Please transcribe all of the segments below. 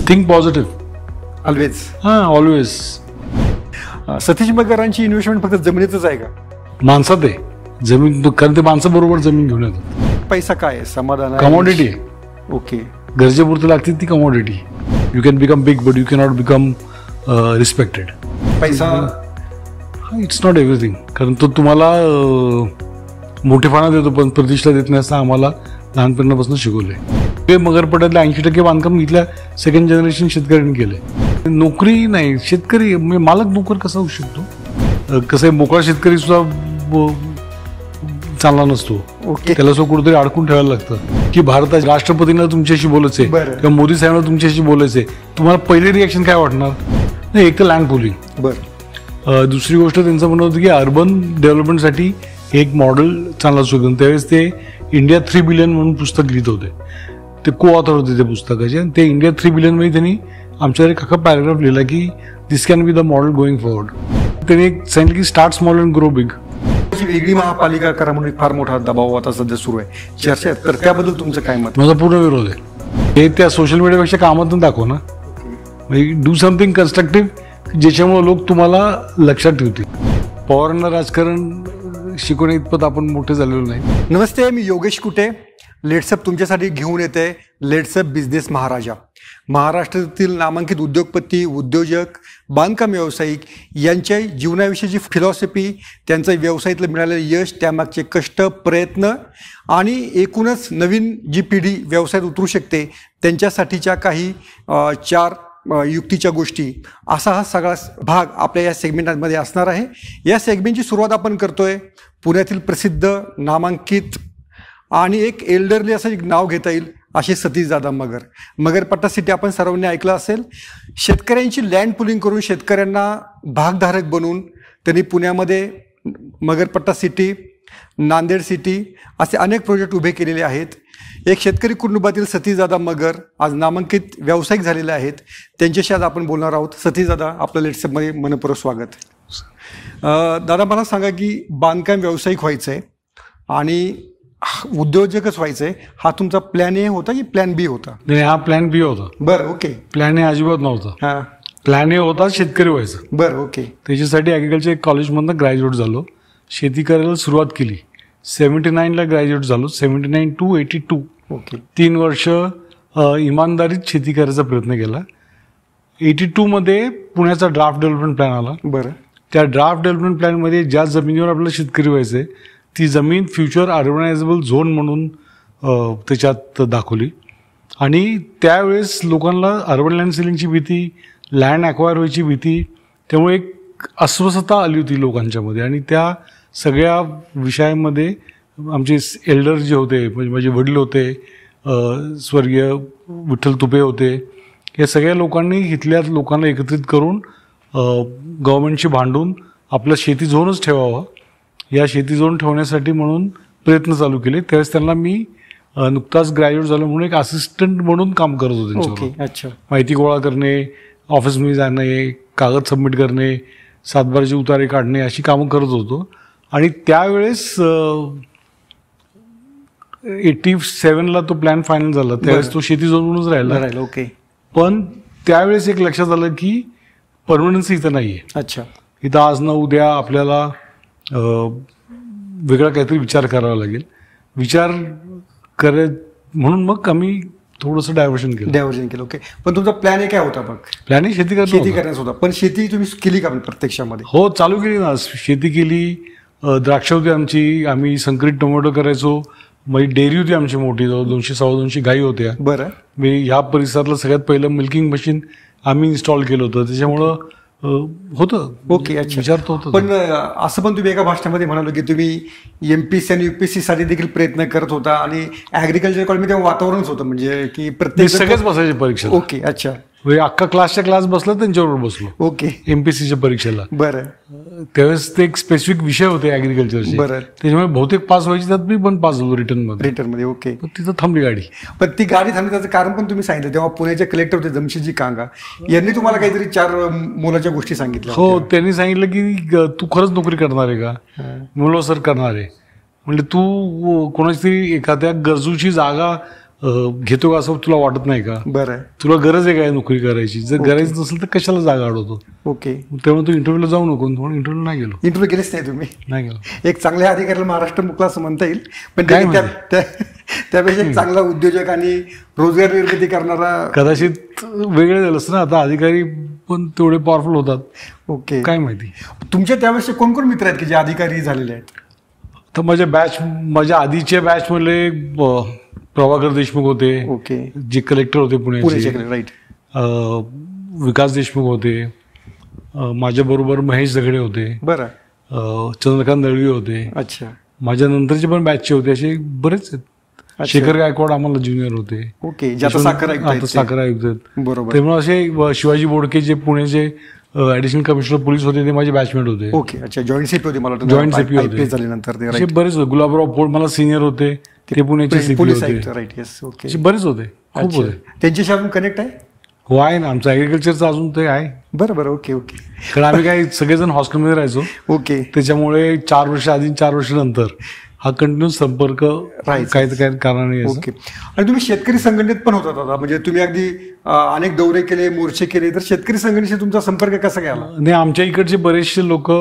Think positive always. Always. Satish मगरांची investment फक्त जमिनीतच आहे का? माणसात आहे जमीन, कारण ते माणसं बरोबर जमीन घेऊन येतात. पैसा काय आहे? समाधान आहे? कमॉडिटी आहे. ओके. गरजेपुरती लागते ती commodity. You can become big but you cannot become respected. पैसा इट्स नॉट एव्हरीथिंग. कारण तो तुम्हाला मोठेपणा देतो पण प्रतिष्ठा देत नाही असं आम्हाला लहानपणापासून शिकवलंय. ते मगरपट्ट्यातल्या 80% बांधकाम इथल्या सेकंड जनरेशन शेतकऱ्यांनी केलंय. नोकरी नाही, शेतकरी मालक नोकर कसा होऊ शकतो? कसं आहे, मोकळा शेतकरी सुद्धा चांगला नसतो. ओके. त्याला सुद्धा कुठेतरी अडकून ठेवायला लागतं की भारताच्या राष्ट्रपतींना तुमच्याशी बोलायचंय किंवा मोदी साहेबांना तुमच्याशी बोलायचंय. तुम्हाला पहिले रिॲक्शन काय वाटणार? नाही, एक तर लँड पुलिंग. बरं. दुसरी गोष्ट त्यांचं म्हणणं होतं की अर्बन डेव्हलपमेंटसाठी एक मॉडेल चांगला सुचलं. त्यावेळेस ते इंडिया 3 बिलियन म्हणून पुस्तक लिहित होते. ते को ऑथर होते त्या पुस्तकाचे. आणि ते इंडिया 3 बिलियन मध्ये त्यांनी आमच्यावर एक अख्खा पॅराग्राफ लिहिला की this can be the model going forward. त्यांनी एक सांगितलं की start small and grow big. वेगळी महापालिका करा म्हणून फार मोठा दबाव आता सध्या सुरू आहे, चर्चा आहे. तर त्याबद्दल तुमचं काय मत? माझा पूर्ण विरोध आहे. हे त्या सोशल मीडियापेक्षा कामातून दाखव ना. डू समथिंग कन्स्ट्रक्टिव्ह ज्याच्यामुळे लोक तुम्हाला लक्षात ठेवतील. पवारांना राजकारण शिकवण्या इतपत आपण मोठे झालेलो नाही. नमस्ते, मी योगेश कुटे. लेट्सअप तुमच्यासाठी घेऊन येते लेट्सअप बिझनेस महाराजा. महाराष्ट्रातील नामांकित उद्योगपती, उद्योजक, बांधकाम व्यावसायिक यांच्या जीवनाविषयीची फिलॉसॉफी, त्यांचं व्यवसायातलं मिळालेलं यश, त्यामागचे कष्ट, प्रयत्न आणि एकूणच नवीन जी पिढी व्यवसायात उतरू शकते त्यांच्यासाठीच्या काही 4 युक्तीच्या गोष्टी, असा हा सगळा भाग आपल्या या सेगमेंटमध्ये असणार आहे. या सेगमेंटची सुरुवात आपण करतोय पुण्यातील प्रसिद्ध, नामांकित आणि एक एल्डरली असं एक नाव घेता येईल असे सतीशदादा मगर. मगरपट्टा सिटी आपण सर्वांनी ऐकलं असेल. शेतकऱ्यांची लँड पुलिंग करून शेतकऱ्यांना भागधारक बनवून त्यांनी पुण्यामध्ये मगरपट्टा सिटी, नांदेड सिटी असे अनेक प्रोजेक्ट उभे केलेले आहेत. एक शेतकरी कुटुंबातील सतीशदादा मगर आज नामांकित व्यावसायिक झालेले आहेत. त्यांच्याशी आज आपण बोलणार आहोत. सतीशदादा, आपल्या लेट्सअपमध्ये मनपूर्वक स्वागत. दादा, मला सांगा की बांधकाम व्यावसायिक व्हायचं आहे आणि उद्योजकच व्हायचंय, हा तुमचा प्लॅन ए होता की प्लॅन बी होता? नाही, हा प्लॅन बी होता. बरं, ओके. प्लॅन ए अजिबात नव्हता. हां. प्लॅन ए होता शेतकरी व्हायचं. बरं, ओके. त्याच्यासाठी ॲग्रिकल्चर कॉलेजमधनं ग्रॅज्युएट झालो. शेती करायला सुरुवात केली. 79ला ग्रॅज्युएट झालो. 79 to 82. ओके. 3 वर्ष इमानदारीत शेती करायचा प्रयत्न केला. 82 मध्ये पुण्याचा ड्राफ्ट डेव्हलपमेंट प्लॅन आला. बरं. त्या ड्राफ्ट डेव्हलपमेंट प्लॅनमध्ये ज्या जमिनीवर आपल्याला शेतकरी व्हायचंय ती जमीन फ्युचर अर्बनायझेबल झोन म्हणून त्याच्यात दाखवली. आणि त्यावेळेस लोकांना अर्बन लँड सेलिंगची भीती, लँड ॲक्वायर व्हायची भीती, त्यामुळे एक अस्वस्थता आली होती लोकांच्यामध्ये. आणि त्या सगळ्या विषयांमध्ये आमचे एल्डर जे होते, म्हणजे माझे वडील होते, स्वर्गीय विठ्ठल तुपे होते, या सगळ्या लोकांनी इथल्या लोकांना एकत्रित करून गव्हर्नमेंटशी भांडून आपलं शेती झोनच ठेवावा, या शेती झोन ठेवण्यासाठी म्हणून प्रयत्न चालू केले. त्यावेळेस त्यांना मी नुकताच ग्रॅज्युएट झालो म्हणून एक असिस्टंट म्हणून काम करत होते त्यांच्यावर. अच्छा. माहिती माहिती गोळा करणे, ऑफिसमध्ये जाणे, कागद सबमिट करणे, 7बाराचे उतारे काढणे, अशी कामं करत होतो. आणि त्यावेळेस 87ला तो प्लॅन फायनल झाला. त्यावेळेस तो शेती झोन म्हणूनच राहिला. ओके. पण त्यावेळेस एक लक्षात आलं की परमनन्सी इथं नाही आहे. अच्छा. इथं आज ना उद्या आपल्याला वेगळा काहीतरी विचार करावा लागेल. विचार म्हणून मग आम्ही थोडंसं डायव्हर्जन केलं. ओके. पण तुमचा प्लॅन ए काय होता? मग प्लॅन शेती करण्याचा होता. पण शेती तुम्ही केली का प्रत्यक्षामध्ये? हो, चालू केली ना. शेती केली. द्राक्ष होती आमची. आम्ही संकरित टोमॅटो करायचो. मग डेअरी होती आमची मोठी, 200-250 गायी होत्या. बरं. मी ह्या परिसरातलं सगळ्यात पहिलं मिल्किंग मशीन आम्ही इन्स्टॉल केलं होतं. त्याच्यामुळं होतं. ओके. अच्छा. विचार तो होतं. पण असं पण तुम्ही एका भाषणामध्ये म्हणालो की तुम्ही MPSC आणि UPSC साठी देखील प्रयत्न करत होता आणि ॲग्रिकल्चर कॉलेजमध्ये वातावरणच होतं, म्हणजे की प्रत्येक सगळेच बसायचे परीक्षा. ओके. अच्छा. अख्खा क्लास बसला त्यांच्याबरोबर बसलो. ओके. MPSCच्या परीक्षेला. बरं. त्यावेळेस ते एक स्पेसिफिक विषय होते ॲग्रिकल्चरचे. बरं. त्याच्यामुळे बहुतेक पास व्हायचे, त्यात मी पण पास झालो रिटर्नमध्ये. ओके. तिथं थांबली गाडी. पण ती गाडी थांबली त्याचं कारण पण तुम्ही सांगितलं. तेव्हा पुण्याचे कलेक्टर होते जमशेदजी कांगा, यांनी तुम्हाला काहीतरी 4 मोलाच्या गोष्टी सांगितल्या. हो, त्यांनी सांगितलं की तू खरंच नोकरी करणार आहे का? म्हणलो सर करणार आहे. म्हणजे तू कोणाची तरी एखाद्या गरजूची जागा घेतो का असं तुला वाटत नाही का? बरं आहे. तुला गरज आहे काय नोकरी करायची? जर गरज नसेल तर कशाला जागा अडवतो? ओके. त्यामुळे तू इंटरव्ह्यूला जाऊ नको म्हणून इंटरव्ह्यू नाही गेलो. इंटरव्ह्यू गेलेच नाही तुम्ही? नाही गेलो. एक चांगल्या अधिकाऱ्याला महाराष्ट्र मुकला असं म्हणता येईल, पण त्यापेक्षा एक चांगला उद्योजक आणि रोजगार निर्मिती करणारा कदाचित वेगळे झालं असतं ना. आता अधिकारी पण तेवढे पॉवरफुल होतात. ओके. काय माहिती. तुमच्या त्यावेळेस कोण कोण मित्र आहेत की जे अधिकारी झालेले आहेत? तर माझ्या आधीच्या बॅचमधले प्रभाकर देशमुख होते. ओके. जे कलेक्टर होते पुण्याचे. राईट. विकास देशमुख होते. माझ्याबरोबर महेश दगडे होते. बरं. चंद्रकांत दळवी होते. अच्छा. माझ्या नंतरचे पण बॅचचे होते असे बरेच आहेत. शेखर गायकवाड आम्हाला ज्युनियर होते. ओके. साखर आयुक्त आहेत. बरोबर. त्यामुळे असे शिवाजी बोडके जे पुण्याचे ऍडिशनल कमिशनर पोलीस होते ते माझे बॅचमेट होते. ओके. अच्छा. जॉईंट सीपी होते मला. जॉईंट सीपी होते झाल्यानंतर ते बरेच होते. गुलाबराव पोळ मला सिनियर होते. ते पुण्याचे सीपी होते. राईट. येस. ओके. असे बरेच होते. खूप होते. त्यांच्याशी अजून कनेक्ट आहे? हो आहे ना. आमचं ऍग्रिकल्चरचं अजून ते आहे. बरं. ओके. ओके. कारण आम्ही काही सगळेजण हॉस्टेलमध्ये राहायचो. ओके. त्याच्यामुळे 4 वर्ष आधी 4 वर्ष नंतर हा कंटिन्यू संपर्क काही कारणाने. ओके. आणि तुम्ही शेतकरी संघटनेत पण होता दादा, म्हणजे तुम्ही अगदी अनेक दौरे केले, मोर्चे केले, तर शेतकरी संघटनेशी तुमचा संपर्क कसा गेला? नाही, आमच्या इकडचे बरेचसे लोक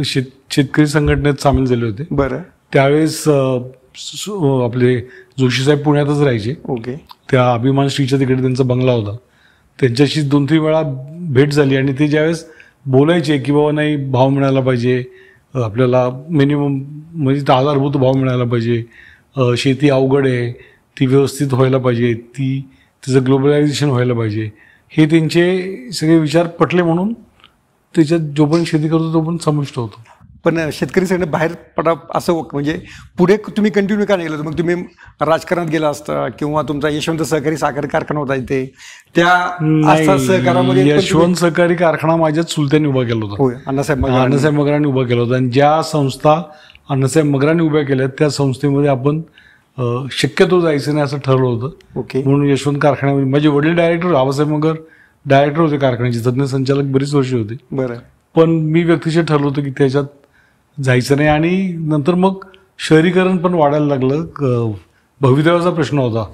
शेतकरी संघटनेत सामील झाले होते. बरं. त्यावेळेस आपले जोशी साहेब पुण्यातच राहायचे. ओके. त्या अभिमान श्रीच्या तिकडे त्यांचा बंगला होता. त्यांच्याशी 2-3 वेळा भेट झाली आणि ते ज्यावेळेस बोलायचे की बाबा नाही भाव मिळाला पाहिजे आपल्याला, मिनिमम म्हणजे आधारभूत भाव मिळायला पाहिजे, शेती अवघड आहे, ती व्यवस्थित व्हायला पाहिजे, तिचं ग्लोबलायझेशन व्हायला पाहिजे, हे त्यांचे सगळे विचार पटले म्हणून त्याच्यात जो पण शेती करतो तो पण समाविष्ट होतो. पण शेतकरी संघटना बाहेर पडा असं म्हणजे पुढे तुम्ही कंटिन्यू का नाही गेलं? मग तुम्ही राजकारणात गेला असता किंवा तुमचा यशवंत सहकारी साखर कारखाना होता इथे, त्या सहकारामध्ये यशवंत सहकारी कारखाना माझ्या चुलत्याने उभा केला होता. अण्णासाहेब मगरांनी उभा केला होता. आणि ज्या संस्था अण्णासाहेब मगरांनी उभ्या केल्या त्या संस्थेमध्ये आपण शक्यतो जायचं नाही असं ठरवलं होतं. ओके. म्हणून यशवंत कारखान्यामध्ये माझे वडील डायरेक्टर, आबासाहेब मगर डायरेक्टर होते कारखान्याचे, तज्ञ संचालक बरीच वर्षे होते. बरं. पण मी व्यक्तिशः ठरलं होतं की त्याच्यात जायचं नाही. आणि नंतर मग शहरीकरण पण वाढायला लागलं. भवितव्याचा प्रश्न होता.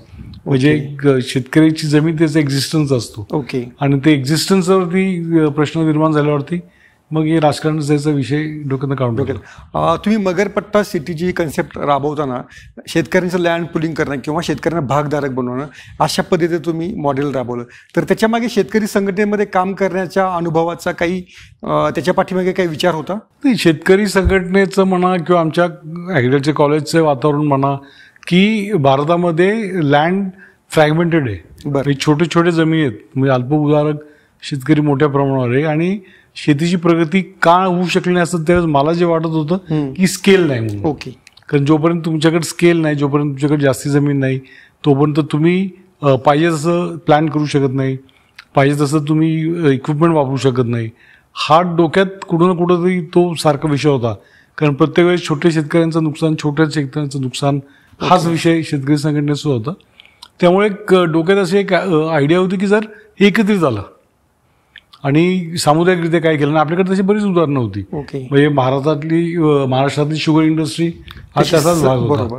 म्हणजे शेतकऱ्याची जमीन त्याचा एक्झिस्टन्स असतो. ओके. आणि ते एक्झिस्टन्सवरती प्रश्न निर्माण झाल्यावरती मग हे राजकारण जायचा विषय डोक्यानं काढून टाकला. तुम्ही मगरपट्टा सिटीची कन्सेप्ट राबवताना शेतकऱ्यांचं लँड पुलिंग करणं किंवा शेतकऱ्यांना भागधारक बनवणं अशा पद्धतीने तुम्ही मॉडेल राबवलं, तर त्याच्यामागे शेतकरी संघटनेमध्ये काम करण्याच्या अनुभवाचा काही त्याच्या पाठीमागे काही विचार होता? नाही, शेतकरी संघटनेचं म्हणा किंवा आमच्या ॲग्रिकल्चर कॉलेजचं वातावरण म्हणा की भारतामध्ये लँड फ्रॅगमेंटेड आहे. छोटे छोटे जमिनी आहेत. म्हणजे अल्पभूधारक शेतकरी मोठ्या प्रमाणावर आहे. आणि शेतीची प्रगती का होऊ शकली नाही असं त्यावेळेस मला जे वाटत होतं की स्केल नाही म्हणून. ओके. कारण जोपर्यंत तुमच्याकडे स्केल नाही, जोपर्यंत तुमच्याकडे जास्ती जमीन नाही, तोपर्यंत तुम्ही पाहिजे तसं प्लॅन करू शकत नाही, पाहिजे तसं तुम्ही इक्विपमेंट वापरू शकत नाही. हा डोक्यात कुठं ना कुठं तरी तो सारखा विषय होता. कारण प्रत्येक वेळेस छोट्या शेतकऱ्यांचं नुकसान, छोट्या शेतकऱ्यांचं नुकसान हाच विषय शेतकरी संघटनेचा होता. त्यामुळे डोक्यात अशी एक आयडिया होती की जर एकत्रित झालं आणि सामुदायिकरित्या काय केलं ना, आपल्याकडे तशी बरीच उदाहरणं होती. म्हणजे महाराष्ट्रातली शुगर इंडस्ट्री हा तसाच भाग होता.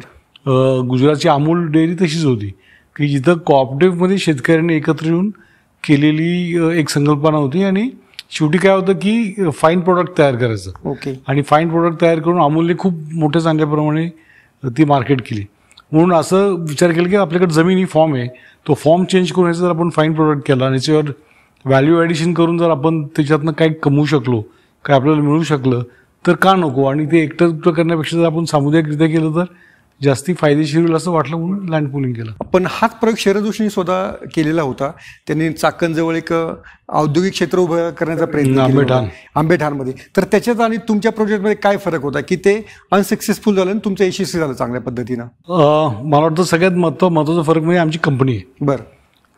गुजरातची अमूल डेअरी तशीच होती की जिथं कोऑपरेटिव्हमध्ये शेतकऱ्यांनी एकत्र येऊन केलेली एक संकल्पना होती. आणि शेवटी काय होतं की फाईन प्रोडक्ट तयार करायचं. ओके. आणि फाईन प्रोडक्ट तयार करून अमूलने खूप मोठ्या चांगल्याप्रमाणे ती मार्केट केली. म्हणून असं विचार केला की आपल्याकडे जमीन ही फॉर्म आहे, तो फॉर्म चेंज करून जर आपण फाईन प्रोडक्ट केला आणि त्याच्यावर व्हॅल्यू ॲडिशन करून जर आपण त्याच्यातनं काय कमवू शकलो, काय आपल्याला मिळू शकलं तर का नको. आणि ते एकटं करण्यापेक्षा जर आपण सामुदायिकरित्या केलं तर जास्ती फायदेशीर होईल असं वाटलं म्हणून लँड पुलिंग केलं. पण हाच प्रयोग शरद जोशींनी स्वतः केलेला होता. त्यांनी चाकणजवळ एक औद्योगिक क्षेत्र उभं करण्याचा प्रयत्न आंबेठाणमध्ये. तर त्याच्यात आणि तुमच्या प्रोजेक्टमध्ये काय फरक होता की ते अनसक्सेसफुल झालं आणि तुमचं यशस्वी झालं चांगल्या पद्धतीनं? मला वाटतं सगळ्यात महत्त्वाचा फरक म्हणजे आमची कंपनी आहे. बरं.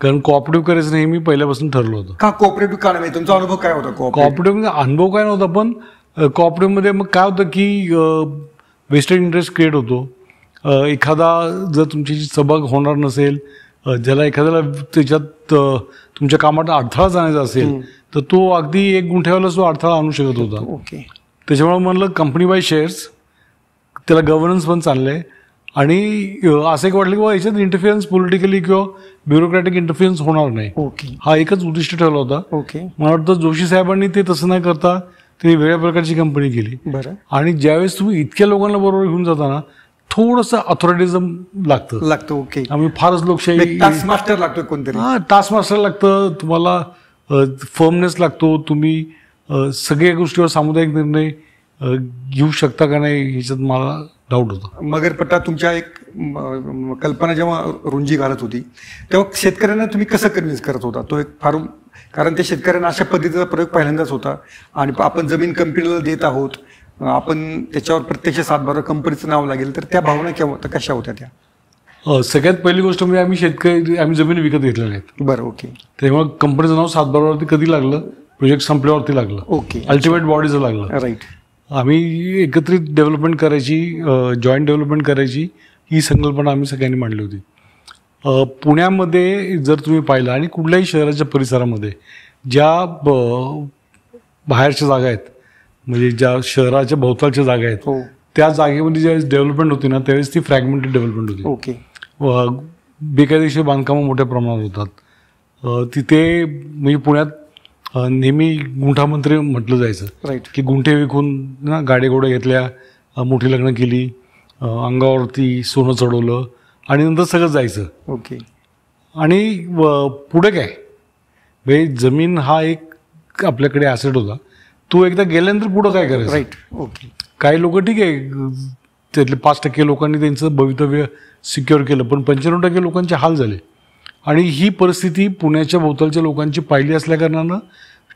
कारण कोऑपरेटिव्ह करायचं नाही मी पहिल्यापासून ठरलं होतं. का कोऑपरेटिव्ह का नाही? तुमचा अनुभव काय होता? कोऑपरेटिव्हमध्ये अनुभव काय नव्हता, पण कोऑपरेटिव्हमध्ये मग काय होतं की वेस्टेड इंटरेस्ट क्रिएट होतो. एखादा जर तुमची सहभाग होणार नसेल, ज्याला एखाद्याला त्याच्यात तुमच्या कामात अडथळा जाण्याचा असेल तर तो अगदी 1 गुंठ्यावाला तो अडथळा आणू शकत होता. ओके. त्याच्यामुळे म्हणलं कंपनी बाय शेअर्स, त्याला गव्हर्नन्स पण चाललं आहे आणि असं एक वाटलं की बाबा याच्यात इंटरफिअरन्स पॉलिटिकली किंवा ब्युरोक्रॅटिक इंटरफिअरन्स होणार नाही. ओके. हा एकच उद्दिष्ट ठेवला होता. ओके. मला वाटतं जोशी साहेबांनी ते तसं नाही करता त्यांनी वेगळ्या प्रकारची कंपनी केली. बरं. आणि ज्यावेळेस तुम्ही इतक्या लोकांना बरोबर घेऊन जाताना थोडंसं अथॉरिटिझम लागतं. ओके. आम्ही फारच लोकशाही टास्क मास्टर लागतो कोणतरी. टास्क मास्टर लागतं, तुम्हाला फर्मनेस लागतो, तुम्ही सगळ्या गोष्टीवर सामुदायिक निर्णय घेऊ शकता का नाही ह्याच्यात मला डाऊट होता. मगरपट्टा तुमच्या एक कल्पना जेव्हा रुंजी घालत होती तेव्हा शेतकऱ्यांना तुम्ही कसं कन्व्हिन्स करत होता? तो एक फार, कारण त्या शेतकऱ्यांना अशा पद्धतीचा प्रयोग पहिल्यांदाच होता आणि आपण जमीन कंपनीला देत आहोत, आपण त्याच्यावर प्रत्यक्ष सातबारा कंपनीचं नाव लागेल, तर त्या भावना केव्हा कशा होत्या त्या? सगळ्यात पहिली गोष्ट म्हणजे आम्ही जमीन विकत घेतल्या नाहीत. बरं. ओके. तेव्हा कंपनीचं नाव सातबारावरती कधी लागलं? प्रोजेक्ट संपल्यावरती लागलं. ओके. अल्टिमेट बॉडीचं लागलं. राईट. आम्ही एकत्रित डेव्हलपमेंट करायची, जॉईंट डेव्हलपमेंट करायची ही संकल्पना आम्ही सगळ्यांनी मांडली होती. पुण्यामध्ये जर तुम्ही पाहिलं आणि कुठल्याही शहराच्या परिसरामध्ये ज्या बाहेरच्या जागा आहेत, म्हणजे ज्या शहराच्या भोवतालच्या जागा आहेत, त्या जागेमध्ये ज्यावेळेस डेव्हलपमेंट होती ना त्यावेळेस ती फ्रॅगमेंटेड डेव्हलपमेंट होती. ओके. बेकायदेशीर बांधकामं मोठ्या प्रमाणात होतात तिथे. म्हणजे पुण्यात नेहमी गुंठामंत्री म्हटलं जायचं. राईट. की गुंठे विकून ना गाडी घोडे घेतल्या, मोठी लग्न केली, अंगावरती सोनं चढवलं आणि नंतर सगळं जायचं. ओके. आणि पुढे काय, म्हणजे जमीन हा एक आपल्याकडे ॲसेट होता, तो एकदा गेल्यानंतर पुढं काय करायचं. राईट. ओके. काही लोक ठीक आहे, त्यातले 5% लोकांनी त्यांचं भवितव्य सिक्युअर केलं, पण 95% लोकांचे हाल झाले. आणि ही परिस्थिती पुण्याच्या भोवतालच्या लोकांची पाहिली असल्याकारणानं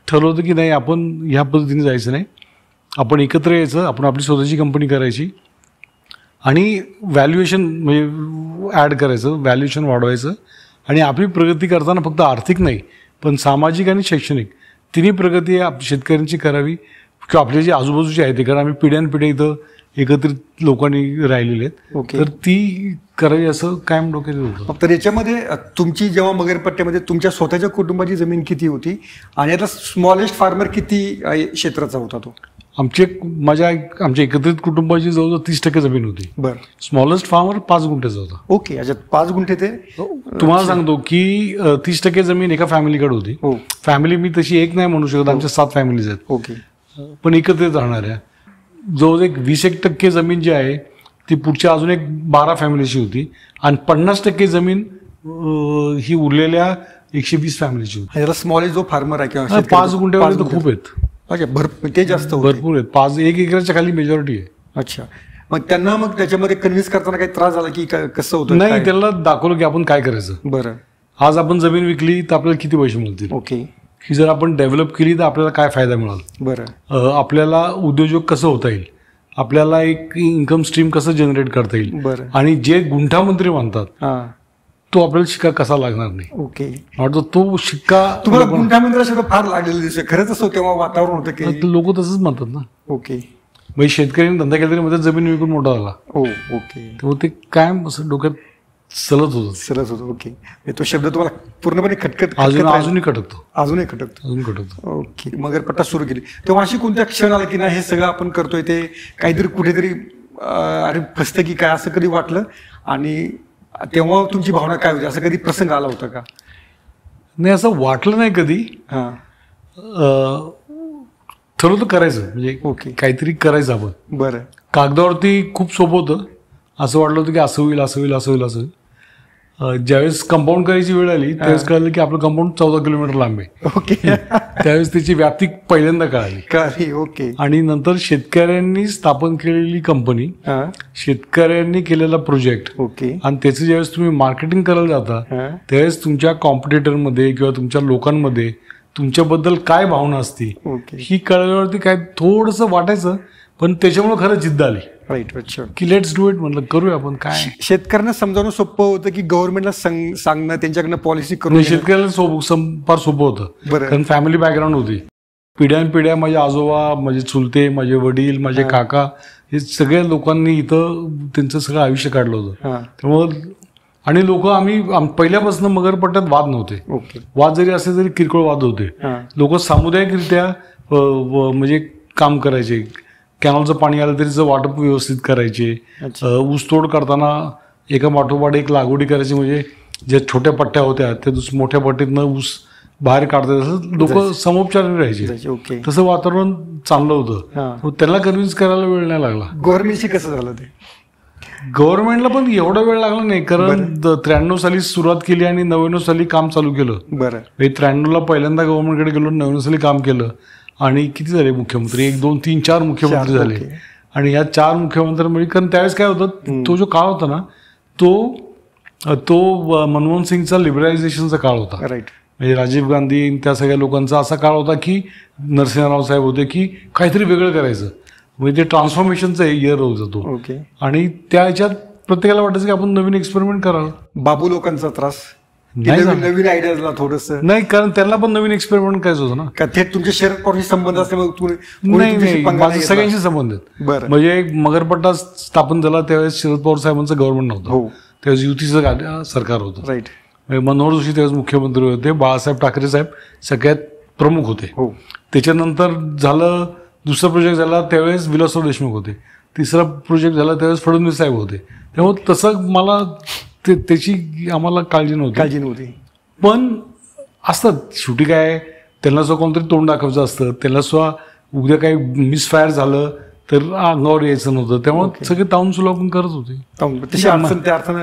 ठरवलं होतं की नाही, आपण ह्या पद्धतीने जायचं नाही, आपण एकत्र यायचं, आपण आपली स्वतःची कंपनी करायची आणि व्हॅल्युएशन म्हणजे ॲड करायचं, व्हॅल्युएशन वाढवायचं. आणि आपली प्रगती करताना फक्त आर्थिक नाही पण सामाजिक आणि शैक्षणिक तिन्ही प्रगती शेतकऱ्यांची करावी किंवा आपले जे आजूबाजूचे आहेत, कारण आम्ही पिढ्यानपिढ्या इथं एकत्रित लोकांनी राहिलेले आहेत. ओके. तर ती करावी असं कायम डोक्यात होतं. तर याच्यामध्ये तुमची जेव्हा मगरपट्ट्यामध्ये तुमच्या स्वतःच्या कुटुंबाची जमीन किती होती आणि आता स्मॉलेस्ट फार्मर किती क्षेत्राचा होता तो? आमच्या एकत्रित कुटुंबाची जवळजवळ 30% जमीन होती. बरं. स्मॉलेस्ट फार्मर 5 गुंठ्याचा होता. ओके. याच्यात 5 गुंठे ते तुम्हाला सांगतो की 30% जमीन एका फॅमिलीकडे होती. फॅमिली मी तशी एक नाही म्हणू शकत, आमच्या 7 फॅमिलीज आहेत. ओके. पण एकत्रित राहणाऱ्या. जवळ एक 20% जमीन जी आहे ती पुढच्या अजून एक 12 फॅमिलीची होती आणि 50% जमीन ही उरलेल्या 120 फॅमिलीची होती. याला स्मॉलेस्ट जो फार्मर आहे किंवा 5 गुंठ्यावर तर खूप आहेत. अच्छा. ते जास्त भरपूर आहेत. 1 एकराच्या खाली मेजॉरिटी आहे. अच्छा. मग त्यांना मग त्याच्यामध्ये कन्व्हिन्स करताना काही त्रास झाला की कसं होतं? नाही, त्यांना दाखवलं की आपण काय करायचं. बरं. आज आपण जमीन विकली तर आपल्याला किती पैसे मिळतील. ओके. ही जर आपण डेव्हलप केली तर आपल्याला काय फायदा मिळाल. बरं. आपल्याला उद्योजक कसं होता येईल, आपल्याला एक इन्कम स्ट्रीम कसं जनरेट करता येईल. बरं. आणि जे गुंठामंत्री म्हणतात तो आपल्याला शिक्का कसा लागणार नाही. ओके. वाटतं तो शिक्का तुम्हाला गुंठामंत्री शब्द फार लागलेला दिसतोय. खरंच असं तेव्हा वातावरण होतं की लोक तसंच म्हणतात ना. ओके. म्हणजे शेतकऱ्यांनी धंदा केला तरी मध्ये जमीन विकून मोठा झाला. ओके. तेव्हा ते कायम असं डोक्यात सलत होतं. ओके. तो शब्द तुम्हाला पूर्णपणे खटखट अजूनही खटकतो. अजून खटकतो. ओके. मगरपट्टा सुरू केली तेव्हा अशी कोणत्या क्षण आला की नाही हे सगळं आपण करतोय ते काहीतरी कुठेतरी अरे फसतं की काय, असं कधी वाटलं? आणि तेव्हा तुमची भावना काय होती? असं कधी प्रसंग आला होता का? नाही, असं वाटलं नाही कधी. ठरवलं करायचं, म्हणजे ओके काहीतरी करायचं आपण. बरं. कागदावरती खूप सोपं होतं. असं वाटलं होतं की असं होईल असं होईल असं होईल असं होईल. ज्यावेळेस कंपाऊंड करायची वेळ आली त्यावेळेस कळलं की आपलं कंपाऊंड 14 किलोमीटर लांब आहे. ओके. त्यावेळेस त्याची व्याप्ती पहिल्यांदा कळाली. ओके. आणि नंतर शेतकऱ्यांनी स्थापन केलेली कंपनी, शेतकऱ्यांनी केलेला प्रोजेक्ट, ओके, आणि त्याचं ज्यावेळेस तुम्ही मार्केटिंग करायला जाता त्यावेळेस तुमच्या कॉम्पिटिटरमध्ये किंवा तुमच्या लोकांमध्ये तुमच्याबद्दल काय भावना असती ही कळल्यावरती काय थोडंसं वाटायचं, पण त्याच्यामुळे खरं जिद्द आली. राईट. अच्छा. की लेट्स डू इट, म्हणलं करूया आपण. काय शेतकऱ्यांना समजावणं सोपं होतं की गव्हर्नमेंटला सांगणं, त्यांच्याकडनं पॉलिसी करून? शेतकऱ्याला फार सोपं होतं, कारण फॅमिली बॅकग्राऊंड होती. पिढ्यानपिढ्या माझे आजोबा, माझे चुलते, माझे वडील, माझे काका, हे सगळ्या लोकांनी इथं त्यांचं सगळं आयुष्य काढलं होतं. त्यामुळं आणि लोक आम्ही पहिल्यापासून मगरपट्ट्यात वाद नव्हते. वाद जरी असले तरी किरकोळ वाद होते. लोक सामुदायिकरित्या म्हणजे काम करायचे. कॅनॉलचं पाणी आलं तरी त्याचं वाटप व्यवस्थित करायचे. ऊसतोड करताना एका पाठोपाठ एक लागवडी करायची, म्हणजे ज्या छोट्या पट्ट्या होत्या त्या मोठ्या पट्टीतनं ऊस बाहेर काढतात, असं लोक समोपचारी राहायचे. तसं वातावरण चांगलं होतं. त्याला कन्व्हिन्स करायला वेळ नाही लागला. गव्हर्नमेंटशी कसं झालं ते? गव्हर्नमेंटला पण एवढा वेळ लागला नाही, कारण 93 साली सुरुवात केली आणि 99 साली काम चालू केलं. बरं. 93ला पहिल्यांदा गव्हर्नमेंटकडे गेलो, 99 साली काम केलं. आणि किती झाले मुख्यमंत्री? 1, 2, 3, 4 मुख्यमंत्री झाले. आणि या 4 मुख्यमंत्र्यांमध्ये, कारण त्यावेळेस काय होतं, तो जो काळ होता ना, तो मनमोहन सिंगचा लिबरलायझेशनचा काळ होता. राईट. म्हणजे राजीव गांधी त्या सगळ्या लोकांचा असा काळ होता की नरसिंहराव साहेब होते की काहीतरी वेगळं करायचं. म्हणजे ते ट्रान्सफॉर्मेशनचा इयर होता तो. आणि त्या ह्याच्यात प्रत्येकाला वाटायचं की आपण नवीन एक्सपेरिमेंट करावं. बाबू लोकांचा त्रास नवीन आयडियाजला थोडंसं नाही, कारण त्यांना पण नवीन एक्सपेरिमेंट करायचं होतं ना. का थेट तुमचे शरद पवारशी संबंध असल्यामुळे? नाही, माझं सगळ्यांशी संबंध आहेत. म्हणजे मगरपट्टा स्थापन झाला त्यावेळेस शरद पवार साहेबांचं गव्हर्नमेंट नव्हतं, त्यावेळेस युतीचं सरकार होतं. राईट. मनोहर जोशी त्यावेळेस मुख्यमंत्री होते, बाळासाहेब ठाकरे साहेब सगळ्यात प्रमुख होते. त्याच्यानंतर झालं दुसरा प्रोजेक्ट झाला त्यावेळेस विलासराव देशमुख होते, तिसरा प्रोजेक्ट झाला त्यावेळेस फडणवीस साहेब होते. त्यामुळे तसं मला त्याची आम्हाला काळजी नव्हती. पण असतात शेवटी काय, त्यांना सुद्धा कोणतरी तोंड दाखवायचं असतं, त्यांना सुद्धा उद्या काही मिसफायर झालं तर अंगावर यायचं नव्हतं. त्यामुळे सगळे ताऊन सुलावून करत होते.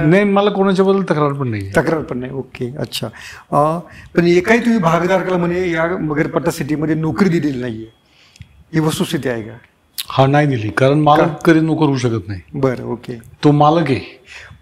नाही, मला कोणाच्याबद्दल तक्रार पण नाही. ओके, अच्छा. पण एकाही तुम्ही भागधारकाला म्हणे या मगरपट्टा सिटीमध्ये नोकरी दिलेली नाहीये, ही वस्तुस्थिती आहे का? हा, नाही दिली, कारण मालक कधी नोकर होऊ शकत नाही. बरं, ओके. तो मालक आहे,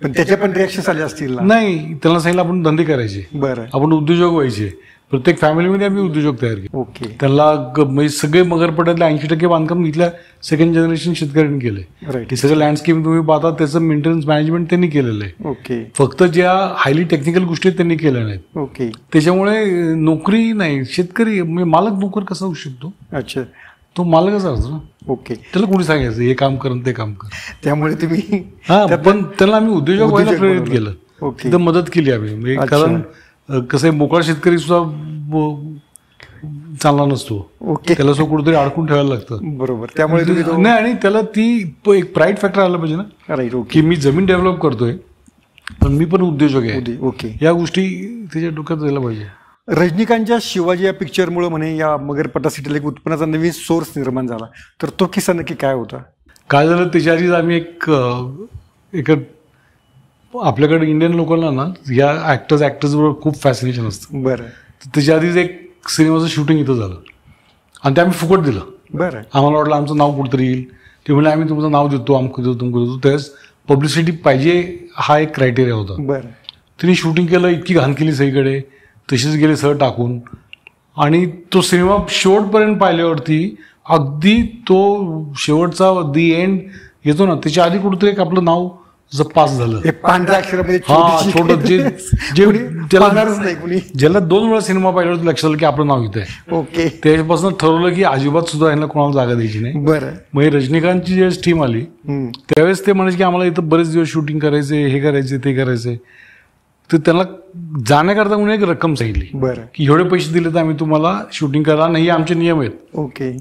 पण त्याच्या पण रिॲक्शन आले असतील? नाही, त्याला सांगितलं आपण धंदे करायचे. बरं. आपण उद्योजक व्हायचे. प्रत्येक फॅमिलीमध्ये आम्ही उद्योजक तयार केले. ओके. त्याला म्हणजे सगळे मगरपट्ट्यातले 80% बांधकाम इथल्या सेकंड जनरेशन शेतकऱ्यांनी केले. राईट. हे सगळं लँडस्केप तुम्ही पाहता त्याचं मेंटेनन्स मॅनेजमेंट त्यांनी केलेलं आहे. ओके. फक्त ज्या हायली टेक्निकल गोष्टी त्यांनी केल्या नाहीत. ओके. त्याच्यामुळे नोकरी नाही, शेतकरी म्हणजे मालक नोकर कसा होऊ शकतो? अच्छा, तो मालकच असतो ना. ओके. त्याला कोणी सांगायचं हे काम कर ते काम कर? त्यामुळे तुम्ही पण त्याला आम्ही उद्योजक व्हायला प्रेरित केलं. ओके. तिथं मदत केली आम्ही, कारण कसं आहे, मोकळा शेतकरी सुद्धा चालला नसतो. ओके. त्याला सो कुठेतरी अडकून ठेवायला लागतं. बरोबर. त्यामुळे नाही, आणि त्याला ती एक प्राईड फॅक्टर आला पाहिजे ना. राईट. की मी जमीन डेव्हलप करतोय पण मी पण उद्योजक आहे. ओके. या गोष्टी त्याच्या डोक्यात जायला पाहिजे. रजनीकांतच्या शिवाजी या पिक्चरमुळे म्हणे या मगरपट्टा सिटीला एक उत्पन्नाचा नवीन सोर्स निर्माण झाला, तर तो किस्सा नक्की काय होता? काय झालं, त्याच्या आधीच आम्ही एक आपल्याकडे इंडियन लोकांना ना या ऍक्टर्स बरोबर खूप फॅसिनेशन असतं. बरं. त्याच्या आधीच एक सिनेमाचं शूटिंग इथं झालं आणि ते आम्ही फुकट दिलं. बरं. आम्हाला वाटलं आमचं नाव कुठतरी येईल. ते म्हणजे आम्ही तुमचं नाव देतो, अमकं देतो, तुमकं देतो. त्यावेळेस पब्लिसिटी पाहिजे हा एक क्रायटेरिया होता. बरं. तिने शूटिंग केलं, इतकी घाण केली सगळीकडे, तशीच गेले सगळं टाकून. आणि तो सिनेमा शेवटपर्यंत पाहिल्यावरती अगदी तो शेवटचा दी एंड येतो ना, त्याच्या आधी कुठेतरी एक आपलं नाव पास झालं. छोटं ज्याला 2 वेळा सिनेमा पाहिल्यावर लक्षात आलं की आपलं नाव इथं आहे. ओके. त्याच्यापासून ठरवलं की अजिबात सुद्धा यांना कोणाला जागा द्यायची नाही. बरं. मग रजनीकांतची ज्यावेळेस टीम आली त्यावेळेस ते म्हणायचे की आम्हाला इथं बरेच दिवस शूटिंग करायचे, हे करायचे ते करायचे. तर त्यांना जाण्याकरता म्हणून एक रक्कम सांगितली. बरं. की एवढे पैसे दिले तर आम्ही तुम्हाला शूटिंग करा, नाही आमचे नियम आहेत. ओके.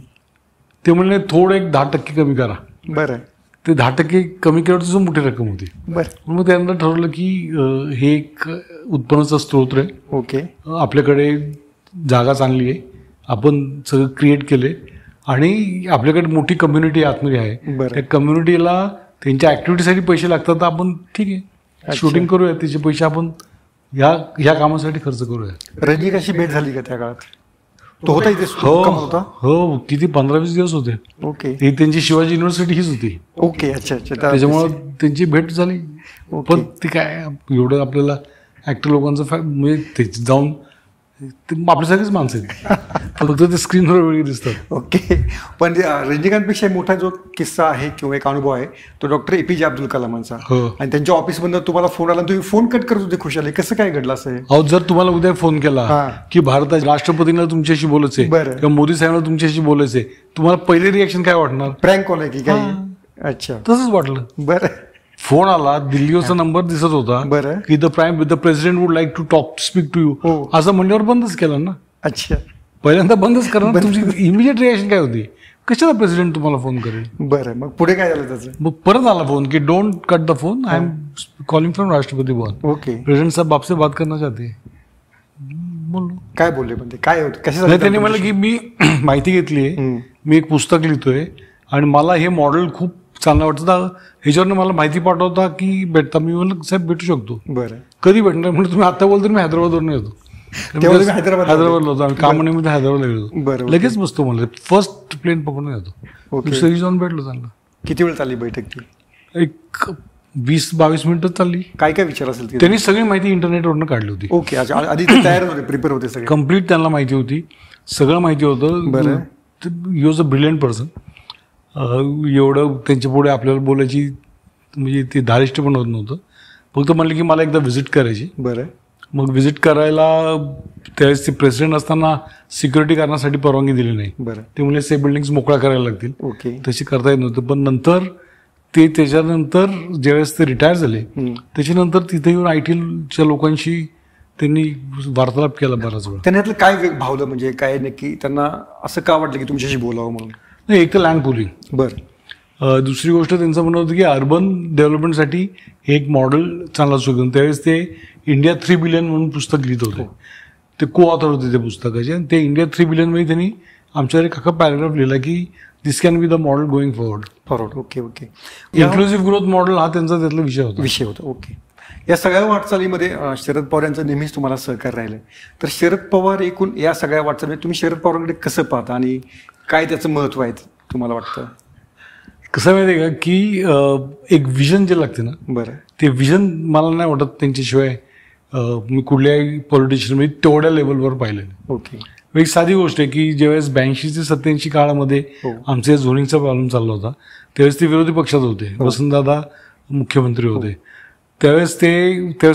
ते म्हणले थोडं एक 10% कमी करा. बरं. ते 10% कमी केलं तर मोठी रक्कम होती. बरं. मग त्यांना ठरवलं की हे एक उत्पन्नाचा स्रोत आहे. ओके. आपल्याकडे जागा चांगली आहे, आपण सगळं क्रिएट केले आणि आपल्याकडे मोठी कम्युनिटी आतमध्ये आहे. त्या कम्युनिटीला त्यांच्या ऍक्टिव्हिटीसाठी पैसे लागतात, तर आपण ठीक आहे शूटिंग करूया, त्याचे पैसे आपण ह्या कामासाठी खर्च करूया. रजनीकांतची भेट झाली का त्या काळात? तो होता इथे? हो, किती 15-20 दिवस होते. ओके. ही त्यांची शिवाजी युनिव्हर्सिटी हीच होती. ओके. अच्छा. त्याच्यामुळे त्यांची भेट झाली. पण ती काय एवढं आपल्याला ऍक्टर लोकांचं म्हणजे ते जाऊन आपल्यासारखीच माणसं आहेत, फक्त ते स्क्रीनवर वेगळी दिसतात. ओके. पण रजनीकांतपेक्षा मोठा जो किस्सा आहे किंवा एक अनुभव आहे तो डॉक्टर APJ अब्दुल कलामांचा. आणि त्यांच्या ऑफिसमधून तुम्हाला फोन आला, तुम्ही फोन कट करत होते खुशाली, कसं काय घडलं असं? अहो, जर तुम्हाला उद्या फोन केला की भारताच्या राष्ट्रपतींना तुमच्याशी बोलायचंय किंवा मोदी साहेबांना तुमच्याशी बोलायचंय, तुम्हाला पहिले रिएक्शन काय वाटणार? प्रँक कॉल आहे की काय? अच्छा, तसंच वाटलं. बरं. फोन आला, दिल्लीचा नंबर दिसत होता. बरं. की the president would like to speak to you, असं म्हणल्यावर बंदच केलं ना. अच्छा. पहिल्यांदा बंदच करणार. तुमची इमिजिएट रिएक्शन काय होती? कशाला प्रेसिडेंट तुम्हाला फोन करेल. बरं, मग पुढे काय झालं त्याचं? मग परत आला फोन की don't cut the phone, I am calling from राष्ट्रपती भवन, ओके. प्रेसिडेंट साहब आपसे बात करना चाहते हैं. बोललो. काय बोलले म्हणजे काय होतं नाही, कशासाठी? त्यांनी म्हणलं की मी माहिती घेतली आहे, मी एक पुस्तक लिहितोय आणि मला हे मॉडेल खूप चांगलं वाटतं, ह्याच्यावरनं मला माहिती पाठवता की भेटता. मी म्हणलं साहेब भेटू शकतो. बरं, कधी भेटणार म्हणजे तुम्ही आता बोलतो, मी हैदराबादवरून येतो. तेव्हा तुम्ही हैदराबादला होतो आम्ही, कामानिमित्त हैदराबादला गेलो. बरं, लगेच बसतो म्हणलं, फर्स्ट प्लेन पकडून येतो. ओके. दुसऱ्या दिवशी जाऊन भेटलो चांगलं. किती वेळ चालली बैठक ती? एक 20-22 मिनिटं चालली. काय काय विचार असेल ती? त्यांनी सगळी माहिती इंटरनेटवरनं काढली होती. ओके, अच्छा, आधी ते तयार होते, प्रिपेअर होते सगळे. कम्प्लीट त्यांना माहिती होती, सगळं माहिती होतं. बरं. You was a brilliant person. एवढं त्यांच्या पुढे आपल्याला बोलायची म्हणजे ते धारिष्ट पण होत नव्हतं. फक्त म्हणलं की मला एकदा व्हिजिट करायची. बरं. मग व्हिजिट करायला त्यावेळेस ते प्रेसिडेंट असताना सिक्युरिटी करण्यासाठी परवानगी दिली नाही. बरं. ते म्हणजे से बिल्डिंग्स मोकळ्या करायला लागतील, ओके. तशी करता येत नव्हतं. पण नंतर त्याच्यानंतर ज्यावेळेस ते रिटायर झाले त्याच्यानंतर तिथे येऊन ITच्या लोकांशी त्यांनी वार्तालाप केला बराच वेळ. त्यांनी काय भावलं म्हणजे काय नक्की त्यांना असं का वाटलं की तुमच्याशी बोलावं म्हणून? नाही, एक तर लँड पुलिंग. बरं. दुसरी गोष्ट त्यांचं म्हणणं होतं की अर्बन डेव्हलपमेंटसाठी हे एक मॉडेल चांगलं असू शकतं. त्यावेळेस ते इंडिया 3 बिलियन म्हणून पुस्तक लिहित होते. ते को ऑथर होते त्या पुस्तकाचे, आणि ते इंडिया 3 बिलियनमध्ये त्यांनी आमच्यावर एक अख्खा पॅराग्राफ लिहिला की this can be the model going forward. Okay okay. Inclusive growth model हा त्यांचा त्यातला विषय होता. ओके. या सगळ्या वाटचालीमध्ये शरद पवार यांचं नेहमीच तुम्हाला सहकार्य राहिलं. तर शरद पवार एकूण या सगळ्या वाटचालीमध्ये तुम्ही शरद पवारांकडे कसं पाहता आणि काय त्याचं महत्व आहे तुम्हाला वाटतं? कसं माहिती आहे का की एक विजन जे लागते ना, बरं, ते विजन मला नाही वाटत त्यांच्याशिवाय मी कुठल्याही पॉलिटिशियन तेवढ्या लेवलवर पाहिलेलं. ओके. एक साधी गोष्ट आहे की ज्यावेळेस 82 ते 87 काळामध्ये आमच्या झोनिंगचा प्रॉब्लेम चालला होता त्यावेळेस ते विरोधी पक्षात होते, वसंतदादा मुख्यमंत्री होते. त्यावेळेस ते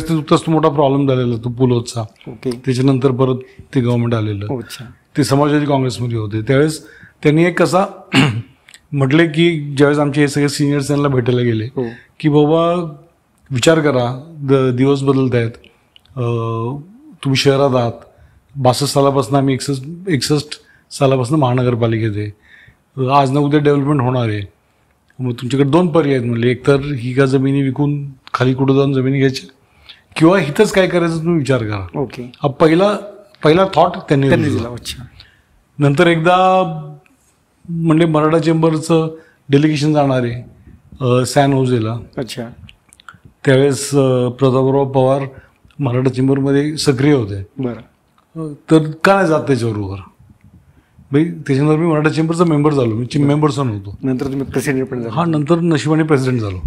नुकताच मोठा प्रॉब्लेम झालेला तो पुलोचा. ओके. त्याच्यानंतर परत ते गव्हर्नमेंट आलेलं. ते समाजवादी काँग्रेसमध्ये होते. त्यावेळेस त्यांनी एक कसा म्हटले की ज्यावेळेस आमचे हे सगळे सिनियर्स त्यांना भेटायला गेले की बाबा विचार करा, दिवस बदलत आहेत, तुम्ही शहरात आहात, 62 सालापासून आम्ही 61 सालापासून महानगरपालिकेत आहे, आज ना उद्या डेव्हलपमेंट होणार आहे. मग तुमच्याकडे 2 पर्याय आहेत म्हणले, एक तर ही का जमिनी विकून खाली कुठं जाऊन जमिनी घ्यायच्या किंवा इथंच काय करायचं तुम्ही विचार करा. ओके. हा पहिला थॉट त्यांनी दिला. अच्छा. नंतर एकदा म्हणजे मराठा चेंबरचं डेलिगेशन जाणार आहे सॅन होजेला. अच्छा. त्यावेळेस प्रतापराव पवार मराठा चेंबरमध्ये सक्रिय होते. बरं. तर का नाही जात त्याच्याबरोबर? भाई त्याच्यानंतर मी मराठा चेंबरचा मेंबर झालो, मी मेंबरचा नव्हतो. नंतर तुम्ही प्रेसिडेंट पण झाला? हा, नंतर नशिबाने प्रेसिडेंट झालो.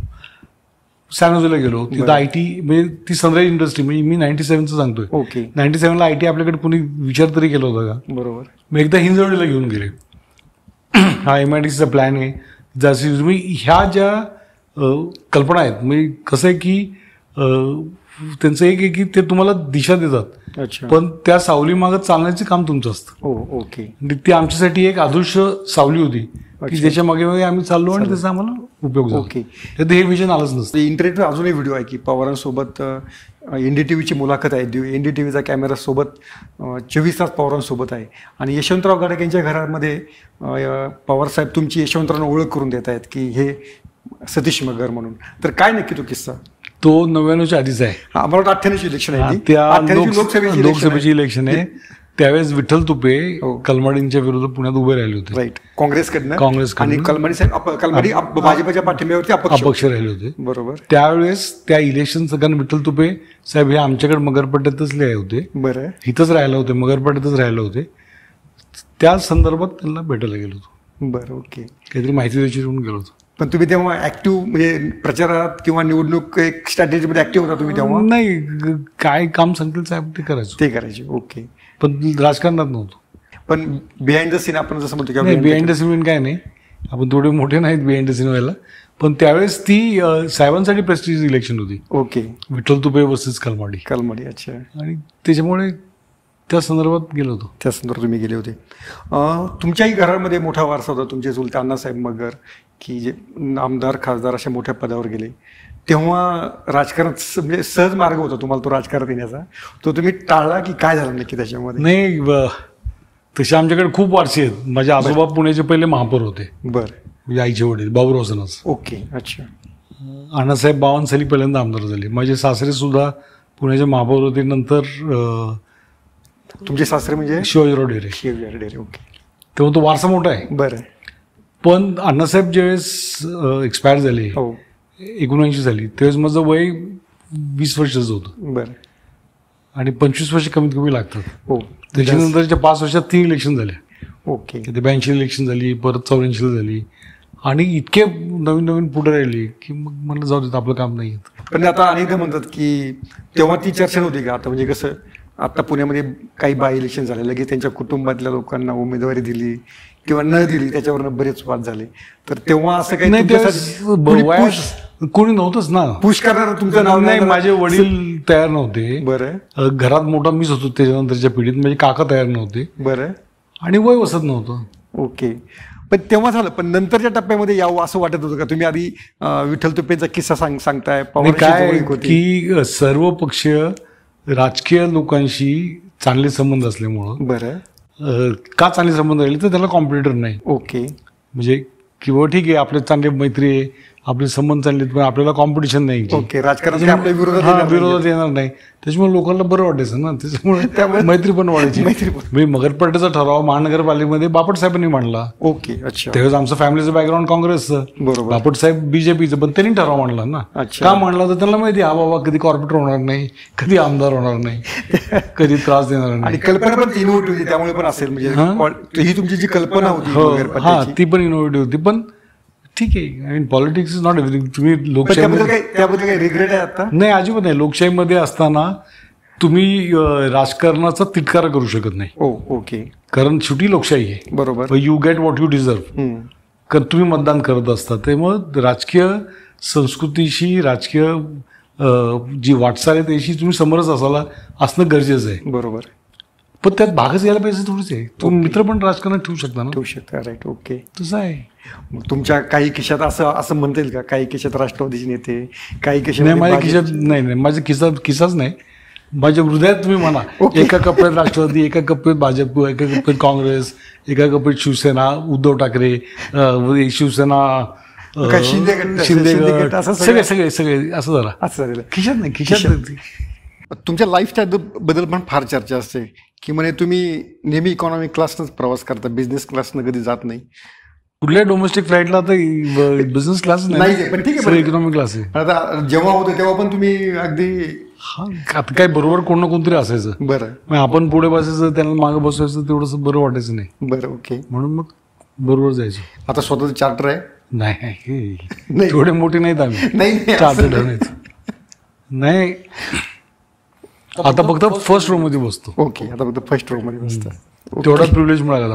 सॅन होजेला गेलो, तिथं IT म्हणजे ती सनराईज इंडस्ट्री, म्हणजे मी 97चं सांगतोय. ओके. 97ला IT आपल्याकडे कुणी विचार तरी केला होता का? बरोबर. मी एकदा हिंजवडीला घेऊन गेले. हा MIDCचा प्लॅन आहे. जशी तुम्ही ह्या ज्या कल्पना आहेत, म्हणजे कसं आहे की त्यांचं एक आहे की ते तुम्हाला दिशा देतात. अच्छा. पण त्या सावली मागत चालण्याचे काम तुमचं असतं. ओके. ती आमच्यासाठी एक आदर्श सावली होती की ज्याच्या मागे मागे आम्ही चाललो आणि त्याचा आम्हाला उपयोग झाला. ओके. तर हे विजन आलंच नसतं. इंटरनेटवर अजूनही व्हिडिओ आहे की पवारांसोबत NDTVची मुलाखत आहे. NDTVचा कॅमेरा सोबत 24 तास पवारांसोबत आहे आणि यशवंतराव गाडगे यांच्या घरामध्ये पवारसाहेब तुमची यशवंतरावांना ओळख करून देत आहेत की हे सतीश मगर म्हणून. तर काय नक्की तो किस्सा? तो 99च्या आधीच आहे. आम्हाला वाटतं 98ची इलेक्शन आहे. त्या लोकसभेची इलेक्शन आहे. त्यावेळेस विठ्ठल तुपे कलमाडींच्या विरोधात पुण्यात उभे राहिले होते. राईट. काँग्रेसकडनं आणि कलमाडी साहेब भाजपच्या पाठिंब्यावरती अपक्ष राहिले होते. बरोबर. त्यावेळेस त्या इलेक्शन कारण विठ्ठल तुपे साहेब हे आमच्याकडे मगरपट्ट्यातच लिहिले होते. बरं. इथंच राहिलं होते, मगरपट्ट्यातच राहिले होते. त्या संदर्भात त्यांना भेटायला गेलो होतो. बरं. ओके. काहीतरी माहिती द्यायची म्हणून गेलो होतो. पण तुम्ही तेव्हा ऍक्टिव्ह म्हणजे प्रचारात किंवा निवडणूक एक स्ट्रॅटेजीमध्ये ऍक्टिव्ह होता तुम्ही तेव्हा? नाही, काय काम सांगतील साहेब ते करायचे. ओके. पण राजकारणात नव्हतो. पण बिहाइंड द सीन आपण जसं म्हणतो की बिहाइंड द सीन काय नाही, आपण थोडे मोठे नाहीत बिहाइंड द सीन व्हायला. पण त्यावेळेस ती साहेबांसाठी प्रेस्टिज इलेक्शन होती. ओके. विठ्ठल तुपे वर्सेस कलमाडी. अच्छा. आणि त्याच्यामुळे त्या संदर्भात गेलो होतो. त्या संदर्भात तुम्ही गेले होते. तुमच्याही घरामध्ये मोठा वारसा होता. तुमचे चुलते अण्णासाहेब मगर की जे आमदार खासदार अशा मोठ्या पदावर गेले. तेव्हा राजकारणात म्हणजे सहज मार्ग होता तुम्हाला तो राजकारणात येण्याचा, तो तुम्ही टाळला की काय झालं नक्की त्याच्यामध्ये? नाही, तसे आमच्याकडे खूप वारसे आहेत. माझे आजोबा पुण्याचे पहिले महापौर होते. बरं. म्हणजे आईचे वडील बाबूराव सणास. ओके. अच्छा. अण्णासाहेब बावन्न साली पहिल्यांदा आमदार झाले. माझे सासरे सुद्धा पुण्याचे महापौर होते. नंतर तुमचे सासरे म्हणजे शिवाजीराव ढेरे. शिवाजीराव ढेरे. ओके. तेव्हा तो वारसा मोठा आहे. बरं. पण अण्णासाहेब ज्यावेळेस एक्सपायर झाले, हो. 79 झाली, त्यावेळेस माझं वय 20 वर्षाचं होतं. बरं. आणि 25 वर्ष कमीत कमी लागतात. हो. त्याच्यानंतरच्या 5 वर्षात 3 इलेक्शन झाले. ओके. ते 82 इलेक्शन झाली, परत 84 झाली, आणि इतके नवीन नवीन पुढे राहिले की मग मला जाऊ देत, आपलं काम नाही येत. पण आता अनेकदा म्हणतात की तेव्हा ती चर्चा नव्हती का? आता म्हणजे कसं, आता पुण्यामध्ये काही बाय इलेक्शन झाले, लगेच त्यांच्या कुटुंबातल्या लोकांना उमेदवारी दिली किंवा न दिली, त्याच्यावरनं बरेच वाद झाले. तर तेव्हा असं काही कोणी नव्हतंच ना पुश करणार तुमचं नाव? नाही, माझे वडील तयार नव्हते. बरं. घरात मोठा मीच होतो त्याच्यानंतरच्या पिढीत. म्हणजे काका तयार नव्हते. बरं. आणि वय वसत नव्हतं. ओके. पण तेव्हा झालं, पण नंतरच्या टप्प्यामध्ये यावं असं वाटत होतं का? तुम्ही आधी विठ्ठल तुपेचा किस्सा सांगताय, काय की सर्व पक्षीय राजकीय लोकांशी चांगले संबंध असल्यामुळं. बरं. का चांगले संबंध राहिले तर त्याला कॉम्पिटिटर नाही. ओके. म्हणजे किंवा ठीक आहे, आपले चांगले मैत्री आहे, आपले संबंध चांगले, पण आपल्याला कॉम्पिटिशन नाही. ओके. राजकारण आपल्या विरोधात येणार नाही, त्याच्यामुळे लोकांना बरं वाटायचं ना. त्याच्यामुळे मैत्री पण वाढायची. मी मगरपट्ट्याचा ठराव महानगरपालिकेमध्ये बापट साहेबांनी मांडला. ओके. अच्छा. त्यावेळेस आमचं फॅमिलीचं बॅकग्राऊंड काँग्रेसचं. बरोबर. बापट साहेब बीजेपीचं, पण त्यांनी ठराव मांडला ना. का मांडला तर त्यांना माहिती, हा बाबा कधी कॉर्पोरेटर होणार नाही, कधी आमदार होणार नाही, कधी त्रास देणार नाही. आणि कल्पना पण इनोव्हेटिव्ह होती, त्यामुळे पण असेल. म्हणजे ही तुमची जी कल्पना होती, हा, ती पण इनोव्हेटिव्ह होती. पण ठीक आहे, I mean politics is not everything. तुम्ही लोकशाही, त्याबद्दल काही रिग्रेट आहे आता? नाही, अजिबात नाही. लोकशाहीमध्ये असताना तुम्ही राजकारणाचा तिटकारा करू शकत नाही. ओके. कारण शेवटी लोकशाही आहे. बरोबर. You get what you deserve. कारण तुम्ही मतदान करत असता. त्यामुळे राजकीय संस्कृतीशी, राजकीय जी वाटचाल आहे त्याशी तुम्ही समरस असणं गरजेचं आहे. बरोबर. पण त्यात भागच यायला पाहिजे थोडीच आहे. तुम्ही मित्र पण राजकारणात ठेवू शकता ना. ठेवू शकता. राईट. ओके. तसं आहे. मग तुमच्या काही खिशात असं म्हणता येईल का, काही खिशात राष्ट्रवादीचे नेते, काही खिशात? नाही, माझ्या खिशात नाही, माझ्या खिसाच नाही. माझ्या हृदयात तुम्ही म्हणा, एका कप्प्यात राष्ट्रवादी, एका कप्प्यात भाजप, एका कप्प्यात काँग्रेस, एका कप्प्यात शिवसेना, उद्धव ठाकरे, शिवसेना, शिंदे गट, सगळे सगळे सगळे असं झालं. असं झालेलं. खिशात नाही, खिशात. तुमच्या लाईफस्टाईल बद्दल पण फार चर्चा असते की म्हणे तुम्ही नेहमी इकॉनॉमिक क्लासनंच प्रवास करता, बिझनेस क्लासनं कधी जात नाही. कुठल्या डोमेस्टिक फ्लाईटला तर बिझनेस क्लास नाही, पण ठीक आहे, इकॉनॉमिक क्लास आहे. आता जेव्हा होतं तेव्हा पण तुम्ही अगदी, आता काय बरोबर कोण ना कोणतरी असायचं. बरं. आपण पुढे बसायचं, त्यांना मागे बसायचं, तेवढंच बरं वाटायचं नाही. बरं. ओके. म्हणून मग बरोबर जायचं. आता स्वतःचं चार्टर आहे? नाही, थोडे मोठे नाहीत आम्ही. नाही, चार्टर्ड नाही. आता फक्त फर्स्ट रो मध्ये बसतो. ओके. आता फक्त फर्स्ट रो मध्ये बसतो. तेवढा प्रिव्हिलेज मिळाला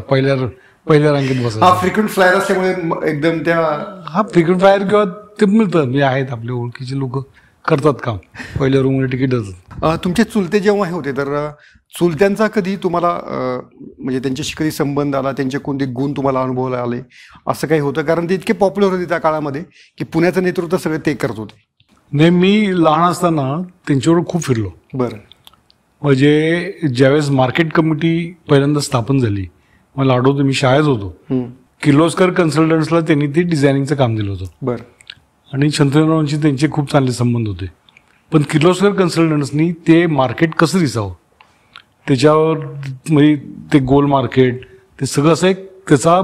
पहिल्या रांगेत बसायला. हा फ्रिक्वेंट फ्लायर असल्यामुळे एकदम त्या, हा फ्रिक्वेंट फ्लायर किंवा ते मिळतात, म्हणजे आहेत आपले ओळखीचे लोक करतात काम, पहिल्या रूममध्ये तिकीट देतात. तुमचे चुलते जेव्हा होते तर चुलत्यांचा कधी तुम्हाला म्हणजे त्यांच्याशी कधी संबंध आला, त्यांचे कोणते गुण तुम्हाला अनुभवायला आले, असं काही होतं? कारण ते इतके पॉप्युलर होते त्या काळामध्ये की पुण्याचं नेतृत्व सगळं ते करत होते. नाही, मी लहान असताना त्यांच्यावर खूप फिरलो. बरं. म्हणजे ज्यावेळेस मार्केट कमिटी पहिल्यांदा स्थापन झाली, मला आठवतं मी शाळेत होतो, किर्लोस्कर कन्सल्टंट्सला त्यांनी ते डिझायनिंगचं काम दिलं होतं. बरं. आणि शंतनुरावांशी त्यांचे खूप चांगले संबंध होते. पण किर्लोस्कर कन्सल्टंट्सनी ते मार्केट कसं दिसावं, त्याच्यावर म्हणजे ते गोल मार्केट, ते सगळं असं एक त्याचा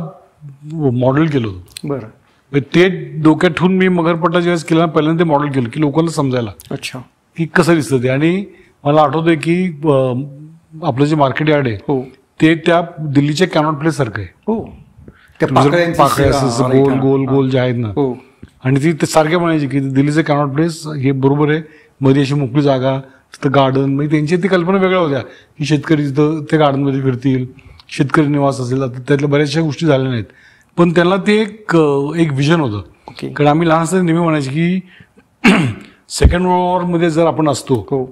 मॉडेल केलं होतं. बरं. ते डोक्यात ठेवून मी मगरपट्टा ज्यावेळेस केला, पहिल्यांदा ते मॉडेल केलं की लोकांना समजायला. अच्छा. की कसं दिसतं ते. आणि मला आठवतंय की आपलं जे मार्केट यार्ड आहे, हो, ते त्या दिल्लीच्या कॅनॉट प्लेस सारखं आहे. हो. पाकळ्या गोल गोल गोल जे आहेत ना, आणि ते सारखे म्हणायचे की दिल्लीचं कॅनॉट प्लेस हे बरोबर आहे, मध्ये अशी मोकळी जागा, तिथं गार्डन. म्हणजे त्यांची ती कल्पना वेगळ्या होत्या की शेतकरी तिथं त्या गार्डनमध्ये फिरतील, शेतकरी निवास असेल. आता त्यातल्या बऱ्याचशा गोष्टी झाल्या नाहीत, पण त्यांना ते एक विजन होतं. कारण आम्ही लहान असताना नेहमी म्हणायचे की सेकंड वर्ल्ड वॉरमध्ये जर आपण असतो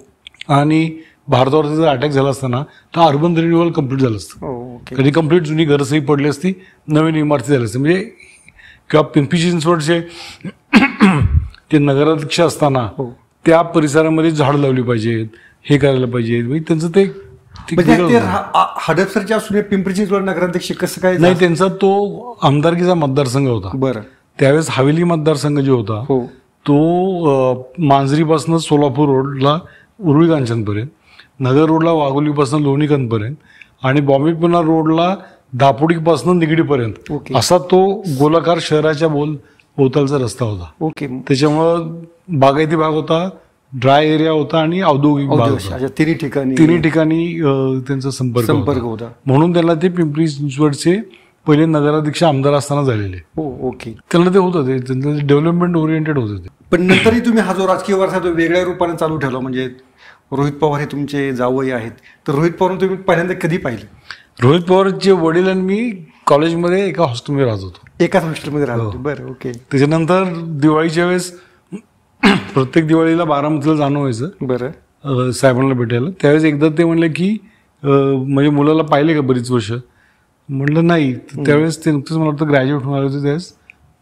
आणि भारतावरती जर अटॅक झाला असताना तर अर्बन रिन्युअल कम्प्लीट झालं असतं. कधी कम्प्लीट जुनी घरंही पडली असती, नवीन इमारती झाल्या असते. म्हणजे किंवा पिंपरी चिंचवडचे ते नगराध्यक्ष असताना त्या परिसरामध्ये झाड लावली पाहिजेत, हे करायला पाहिजे. म्हणजे त्यांचं ते ते म्हणजे केलं ते होतं. हडपसरच्या असून पिंपरी चिंचवड नगराध्यक्ष कसं काय नाही, त्यांचा तो आमदारकीचा मतदारसंघ होता. बरं. त्यावेळेस हवेली मतदारसंघ जो होता हो. तो मांजरीपासून सोलापूर रोडला उरुळी कांचनपर्यंत, नगर रोडला वाघोलीपासून लोणीकंदपर्यंत आणि बॉम्बे पुणा रोडला दापोडीपासून निगडीपर्यंत ओके. असा तो गोलाकार शहराच्या भोवतालचा रस्ता होता. ओके. त्याच्यामुळं बागायती भाग होता, ड्राय एरिया होता आणि औद्योगिक भाग होता. अच्छा, तिन्ही ठिकाणी त्यांचा संपर्क होता. म्हणून त्यांना ते पिंपरी चिंचवडचे पहिले नगराध्यक्ष आमदार असताना झालेले. हो. ओके. त्यांना ते होतं, ते त्यांचं डेव्हलपमेंट ओरिएंटेड होतं ते. पण नंतरही तुम्ही हा जो राजकीय वारसा तो वेगळ्या रूपाने चालू ठेवला. म्हणजे रोहित पवार हे तुमचे जावई आहेत, तर रोहित पवार तुम्ही पहिल्यांदा कधी पाहिले? रोहित पवारचे वडील आणि मी कॉलेजमध्ये एका हॉस्टेलमध्ये राहत होतो. एकाच हॉस्टेलमध्ये राहत होते. बरं. ओके. त्याच्यानंतर दिवाळीच्या वेळेस प्रत्येक दिवाळीला बारामतीला जाणं व्हायचं. बरं. साहेबांना भेटायला. त्यावेळेस एकदा ते म्हणले की म्हणजे मुलाला पाहिले का बरीच वर्ष? म्हणलं नाही. त्यावेळेस ते नुकतंच मला वाटतं ग्रॅज्युएट होणार होते, त्यावेळेस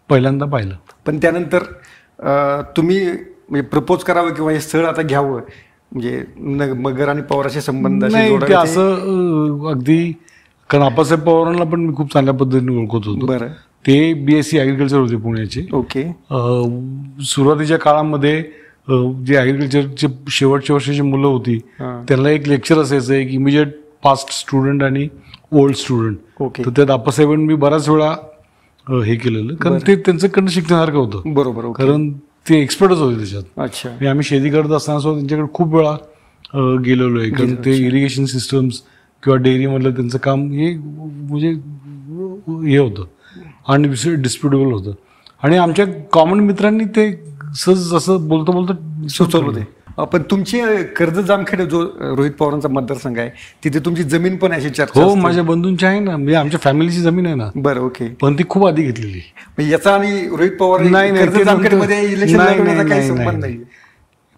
पहिल्यांदा पाहिलं. पण त्यानंतर तुम्ही म्हणजे प्रपोज करावं किंवा हे स्थळ आता घ्यावं म्हणजे मगर आणि पवाराचे संबंध नाही, ते असं अगदी, कारण आप्पासाहेब पवारांना पण मी खूप चांगल्या पद्धतीने ओळखत होतो. बरं. ते BSc ॲग्रिकल्चर होते पुण्याचे. ओके. सुरुवातीच्या काळामध्ये जे ॲग्रिकल्चरचे शेवटच्या वर्षाची मुलं होती त्यांना एक लेक्चर असायचं, एक इमिजिएट पास्ट स्टुडंट आणि ओल्ड स्टुडंट. ओके. तर त्यात आप्पासाहेबांनी मी बराच वेळा हे केलेलं, कारण ते त्यांच्याकडनं शिकण्यासारखं होतं. बरोबर. कारण ते एक्सपर्टच होते त्याच्यात. अच्छा. आम्ही शेती करत असताना सुद्धा त्यांच्याकडे खूप वेळा गेलेलो आहे, कारण ते इरिगेशन सिस्टम्स किंवा डेअरीमधलं त्यांचं काम हे म्हणजे हे होतं आणि डिस्प्युटेबल होतं. आणि आमच्या कॉमन मित्रांनी ते सहज असं बोलता बोलता सुचवलं ते. पण तुमची कर्जत जामखेड जो रोहित पवारांचा मतदारसंघ आहे तिथे तुमची जमीन पण अशी चर्चा? हो, माझ्या बंधूंची आहे ना, म्हणजे आमच्या फॅमिलीची जमीन आहे ना. बरं. ओके. पण ती खूप आधी घेतलेली. याचा आणि रोहित पवार कर्जत जामखेडमध्ये इलेक्शन लढवण्याचा काही संबंध नाही.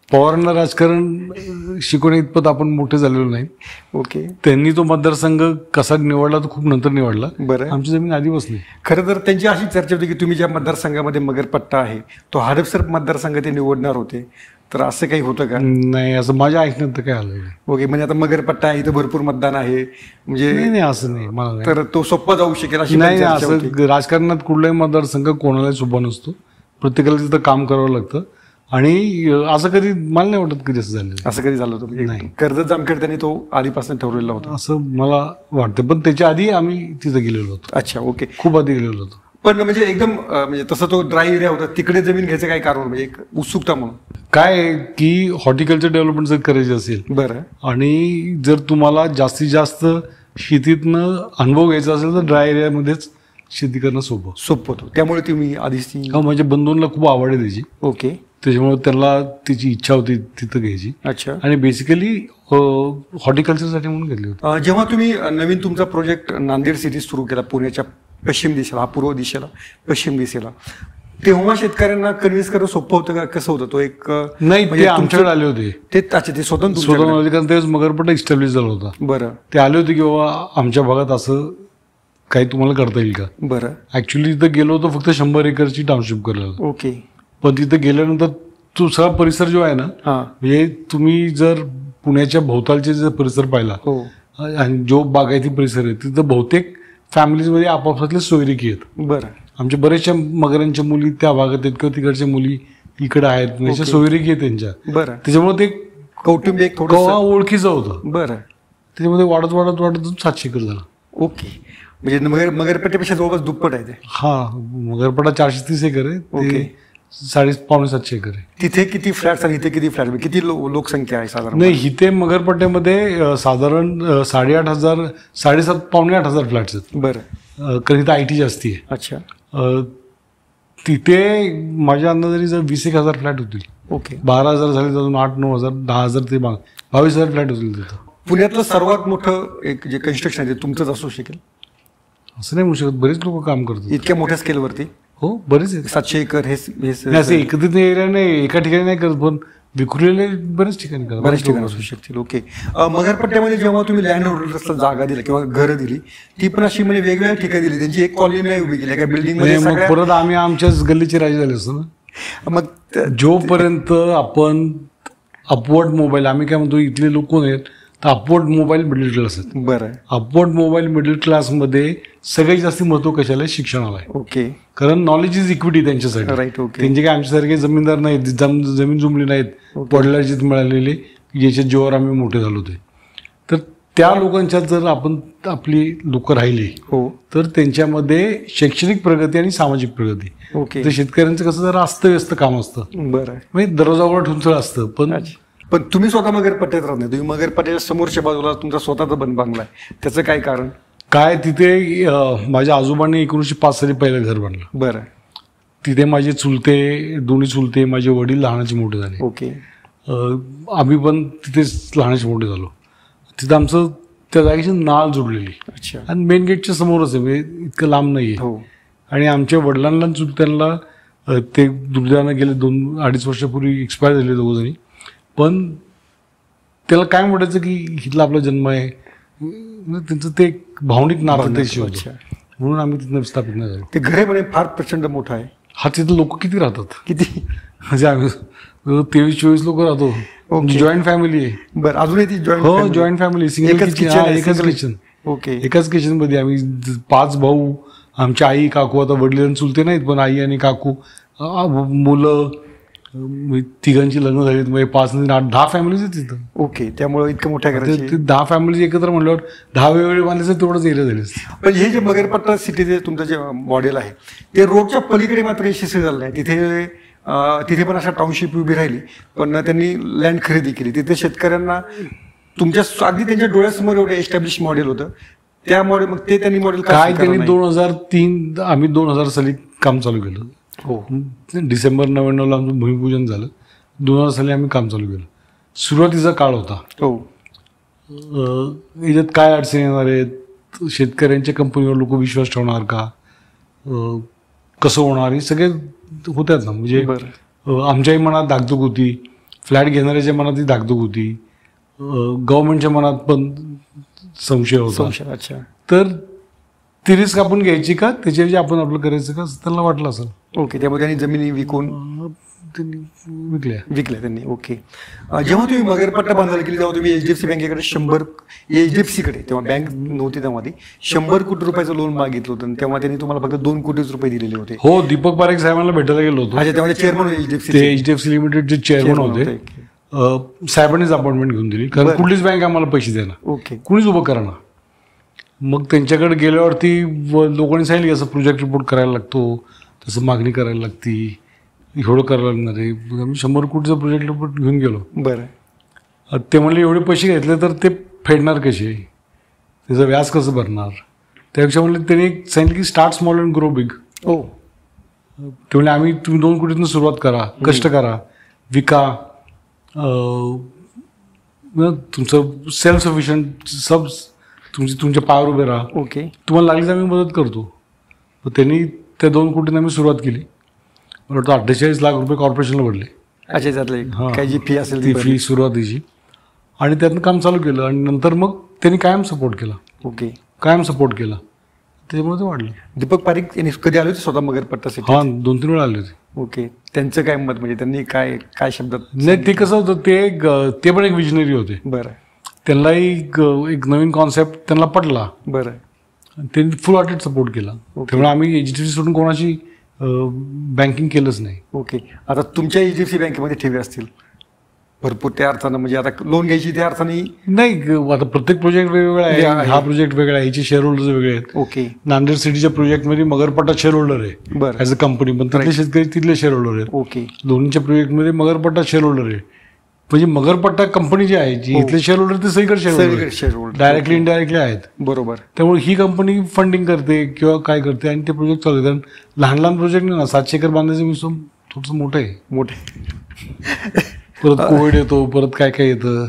पवारांना राजकारण शिकवण्या इतपत आपण मोठे झालेलो नाही. ओके. त्यांनी तो मतदारसंघ कसा निवडला तो खूप नंतर निवडला. बरं. आमची जमीन आधी बसली. खरं तर त्यांची अशी चर्चा होती की तुम्ही ज्या मतदारसंघामध्ये मगरपट्टा आहे तो हडपसर मतदारसंघ ते निवडणार होते, तर असं काही होतं का? नाही, असं माझ्या ऐकण्यात तर काय आलं. ओके. म्हणजे आता मगरपट्टा आहे, इथं भरपूर मतदान आहे, म्हणजे नाही असं नाही, मला नाही. तर तो सोपा जाऊ शकेल अशी नाही, असं राजकारणात कुठलाही मतदारसंघ कोणालाही सोपा नसतो. प्रत्येकाला तिथं काम करावं लागतं आणि असं कधी मला नाही वाटत कधी असं झालं. असं कधी झालं होतं? म्हणजे कर्जत जामखेड त्यांनी तो आधीपासून ठरवलेला होता असं मला वाटतं, पण त्याच्या आधी आम्ही तिथं गेलेलो होतो. अच्छा. ओके. खूप आधी गेलेलो होतो. पण म्हणजे एकदम म्हणजे तसं तो ड्राय एरिया होता, तिकडे जमीन घ्यायचं काय कारण? म्हणजे एक उत्सुकता म्हणून काय आहे की हॉर्टिकल्चर डेव्हलपमेंट जर करायची असेल. बरं. आणि जर तुम्हाला जास्तीत जास्त शेतीतनं अनुभव घ्यायचा असेल तर ड्राय एरियामध्येच शेती करणं सोपं होतं. त्यामुळे तुम्ही आधीच माझ्या बंधूंना खूप आवड आहे त्याची. ओके. त्याच्यामुळे त्यांना त्याची इच्छा होती तिथं घ्यायची. अच्छा. आणि बेसिकली हॉर्टिकल्चरसाठी म्हणून घेतली होती. जेव्हा तुम्ही नवीन तुमचा प्रोजेक्ट नांदेड सिटीत सुरू केला, पुण्याच्या पश्चिम दिशेला, पूर्व दिशेला, पश्चिम दिशेला, तेव्हा शेतकऱ्यांना कन्व्हिन्स करणं सोपं होतं का? कसं होतं? तो एक नाही, ते आमच्याकडे आले होते. ते स्वतंत्र होते, कारण तेच मगरपट्टा इस्टॅब्लिश झाला होता. बरं. ते आले होते की बाबा आमच्या भागात असं काही तुम्हाला करता येईल का? बरं. ऍक्च्युली तिथं गेलो होतो फक्त 100 एकरची टाउनशिप करायला. ओके. पण तिथं गेल्यानंतर तो सगळा परिसर जो आहे ना, म्हणजे तुम्ही जर पुण्याच्या भोवतालचे जर परिसर पाहिला आणि जो बागायती परिसर आहे तिथं बहुतेक फॅमिलीजमध्ये आपापसातले सोयरिकी आहेत. बरं. आमच्या बऱ्याचशा मगरांच्या मुली त्या भागात आहेत किंवा तिकडच्या मुली इकडे आहेत, म्हणजे सोयरिकी आहे त्यांच्या. बरं. त्याच्यामुळे ते कौटुंबिक ओळखीचं होतं. बरं. त्याच्यामध्ये वाढत वाढत वाढत 700 एकर झाला. ओके. म्हणजे मगरपट्ट्यापेक्षा जवळपास दुप्पट आहे ते. हा, मगरपट्टा 430 एकर आहे. ओके. 6.5-700 एकर आहे. तिथे किती फ्लॅट्स आणि इथे किती फ्लॅट, किती लोकसंख्या आहे साधारण? नाही, इथे मगरपट्ट्यामध्ये साधारण 8,500 7,500 फ्लॅट्स आहेत. बरं. कारण इथं IT जास्ती आहे. अच्छा. तिथे माझ्या अंदाजाने जर 20,000 फ्लॅट होतील. ओके. 12,000 झाले अजून 8-9,000 10,000 ते 22,000 फ्लॅट होतील तिथं. पुण्यातलं सर्वात मोठं एक जे कन्स्ट्रक्शन आहे ते तुमचंच असू शकेल असं नाही म्हणू शकत. बरेच लोक काम करतात इतक्या मोठ्या स्केलवरती. हो, बरेच आहेत. 700 एकर हे असं एकत्रित एरिया नाही, एका ठिकाणी नाही करत, पण विखुरलेले बरेच ठिकाणी करतात. बरेच ठिकाणी असू शकतील. ओके. मगरपट्ट्यामध्ये जेव्हा तुम्ही लँड होल्डर्सला जागा दिली किंवा घरं दिली, ती पण अशी म्हणजे वेगवेगळ्या ठिकाणी दिली, त्यांची एक कॉलनी नाही उभी केली एका बिल्डिंग मध्ये. मग परत आम्ही आमच्याच गल्लीचे राजे झाले असतो ना. मग जोपर्यंत आपण अपवर्ड मोबाईल, आम्ही काय म्हणतो इथले लोक कोण आहेत तर अपवर्ड मोबाईल मिडल क्लास आहेत. बरं. अपवर्ड मोबाईल मिडल क्लासमध्ये सगळ्यात जास्त महत्व कशाला आहे? शिक्षणाला आहे. ओके. कारण नॉलेज इज इक्विटी त्यांच्यासाठी. राईट. ओके. त्यांचे काय आमच्यासारखे जमीनदार नाहीत, जमीन जुमली नाहीत, वडिलांचीच मिळालेली, ज्याच्या जीवावर आम्ही मोठे झालो ते. तर त्या लोकांच्यात जर आपण आपली लोक राहिली हो तर त्यांच्यामध्ये शैक्षणिक प्रगती आणि सामाजिक प्रगती. ओके. तर शेतकऱ्यांचं कसं जरा अस्तव्यस्त काम असतं, बरं. म्हणजे दरवाजावर ठुंचळ असतं. पण तुम्ही स्वतः मगरपट्ट्यात राहत नाही, तुम्ही मगरपट्ट्याच्या समोरच्या बाजूला तुमचा स्वतःचा बांगला आहे, त्याचं काय कारण? काय तिथे माझ्या आजोबांनी 1905 साली पहिलं घर बांधलं. बरं. तिथे माझे चुलते, दोन्ही चुलते, माझे वडील लहानाचे मोठे झाले. ओके. आम्ही पण तिथेच लहानाचे मोठे झालो. तिथं आमचं त्या जागेची नाळ जोडलेली. अच्छा. आणि मेन गेटच्या समोरच आहे, म्हणजे इतकं लांब नाही आहे. हो. आणि आमच्या वडिलांना चुलत्यांना ते दुर्दैवानं गेले 2-2.5 वर्षापूर्वी एक्सपायर झाले दोघंजणी. पण त्याला काय म्हणायचं की इथला आपला जन्म आहे, त्यांचं ते भावनिक नाराज होतं, म्हणून आम्ही तिथं विस्थापित नाही झालो. ते घर म्हणे फार प्रचंड मोठं आहे. हा, तिथं लोक किती राहतात? किती? म्हणजे आम्ही 23-24 लोक राहतो. जॉईंट फॅमिली आहे. बरं. अजूनही ती जॉईंट? हो, जॉईंट फॅमिली. एकच किचन. ओके. एकाच किचन मध्ये आम्ही 5 भाऊ, आमच्या आई काकू, आता वडिलांना चुलते नाहीत पण आई आणि काकू, मुलं, तिघांची लग्न झालीत, म्हणजे 5-8-10 फॅमिलीज आहेत तिथं. ओके. त्यामुळे इतकं मोठ्या घराची 10 फॅमिलीज एकत्र म्हणल्यावर 10 वेगवेगळे बांधले तेवढंच एरिया झाले. पण हे जे मगरपट्टा सिटीचे तुमचं जे मॉडेल आहे ते रोडच्या पलीकडे मात्र यशस्वी झालं नाही. तिथे पण अशा टाउनशिप उभी राहिली, पण त्यांनी लँड खरेदी केली. तिथे शेतकऱ्यांना तुमच्या अगदी त्यांच्या डोळ्यासमोर एवढं एस्टॅब्लिश मॉडेल होतं. त्यामुळे मग ते त्यांनी मॉडेल काय त्यांनी 2003 आम्ही 2000 साली काम चालू केलं. हो. डिसेंबर 99ला आमचं भूमिपूजन झालं. 2000 साली आम्ही काम चालू केलं. सुरुवातीचा काळ होता. हो. याच्यात काय अडचणी येणार आहेत, शेतकऱ्यांच्या कंपनीवर लोक विश्वास ठेवणार का, कसं होणार, हे सगळे होत्यात ना. म्हणजे आमच्याही मनात धाकधूक होती, फ्लॅट घेणाऱ्याच्या मनात ही धाकधूक होती, गव्हर्नमेंटच्या मनात पण संशय होता. अच्छा. तर ती रिस्क आपण घ्यायची का, त्याच्याऐवजी आपण आपलं करायचं का, त्यांना वाटलं असेल. ओके. त्यामुळे त्यांनी जमिनी विकून विकल्या त्यांनी. ओके. जेव्हा तुम्ही मगरपट्टा बांधायला गेली तेव्हा तुम्ही HDFC बँकेकडे HDFCकडे, तेव्हा बँक नव्हती तेव्हा, 100 कोटी रुपयाचं लोन मागितलं होतं, तेव्हा त्यांनी तुम्हाला फक्त 2 कोटी रुपये दिलेले होते. हो, दीपक पारेख साहेबांना भेटायला गेलो होतो. तेव्हा चेअरमन HDFC लिमिटेडचे चेअरमन होते. साहेबांनीच अपॉइंटमेंट घेऊन दिली, कारण कुठलीच बँक आम्हाला पैसे देणार. ओके. कुणीच उभं करा ना. मग त्यांच्याकडे गेल्यावरती लोकांनी सांगितलं की असं प्रोजेक्ट रिपोर्ट करायला लागतो, तसं मागणी करायला लागती, एवढं करायला लागणार आहे. आम्ही 100 कोटीचा प्रोजेक्ट रिपोर्ट घेऊन गेलो. बरं. ते म्हणले एवढे पैसे घेतले तर ते फेडणार कसे, त्याचं व्याज कसं भरणार. त्यापेक्षा म्हणले त्यांनी सांगितलं की start small and grow big. हो. ते म्हणले तुम्ही 2 कोटीतून सुरुवात करा, कष्ट करा, विका, तुमचं सेल्फ सफिशियंट, तुमच्या पायावर उभे राहा. ओके. तुम्हाला लागली तर आम्ही मदत करतो. तर त्यांनी त्या 2 कोटींना आम्ही सुरुवात केली. मला वाटतं 48 लाख रुपये कॉर्पोरेशनला भरले. अच्छा. त्यातलं काही जी फी असेल ती फी सुरुवातीची, आणि त्यातनं काम चालू केलं. आणि नंतर मग त्यांनी कायम सपोर्ट केला. ओके. कायम सपोर्ट केला, त्याच्यामुळे ते वाढले. दीपक पारेख यांनी कधी आले होते स्वतः मगरपट्टासाठी? 2-3 वेळा आले होते. ओके. त्यांचं काय मत, म्हणजे त्यांनी काय शब्दात? नाही, ते कसं होतं, ते पण एक विजनरी होते. बरं. त्यांनाही एक नवीन कॉन्सेप्ट त्यांना पटला. बरं. त्यांनी फुल हार्टेड सपोर्ट केला. त्यामुळे आम्ही HDFC सोडून कोणाची बँकिंग केलंच नाही. ओके. आता तुमच्या HDFC बँकेमध्ये ठेवी असतील भरपूर, त्या अर्थानं म्हणजे आता लोन घ्यायची त्या अर्थाने नाही. आता प्रत्येक प्रोजेक्ट वेगवेगळा आहे. हा प्रोजेक्ट वेगळा आहे, ह्याचे शेअर होल्डर्स वेगळे आहेत. ओके. नांदेड सिटीच्या प्रोजेक्टमध्ये मगरपट्टा शेअर होल्डर आहे. बरं. ॲज अ कंपनी, पण तिथले शेतकरी तिथले शेअर होल्डर आहेत. ओके. दोन्हीच्या प्रोजेक्टमध्ये मगरपट्टा शेअर होल्डर आहे. म्हणजे मगरपट्टा कंपनी जी आहे, जी इथले शेअर होल्डर ते सगळीकडे शेअर होल्डर डायरेक्टली इनडायरेक्टली आहेत. बरोबर. त्यामुळे ही कंपनी फंडिंग करते किंवा काय करते, आणि ते प्रोजेक्ट चालू. कारण लहान प्रोजेक्ट नाही ना, 700 एकर बांधायचं मिसळून थोडंसं मोठं आहे. परत कोविड येतो, परत काय काय येतं.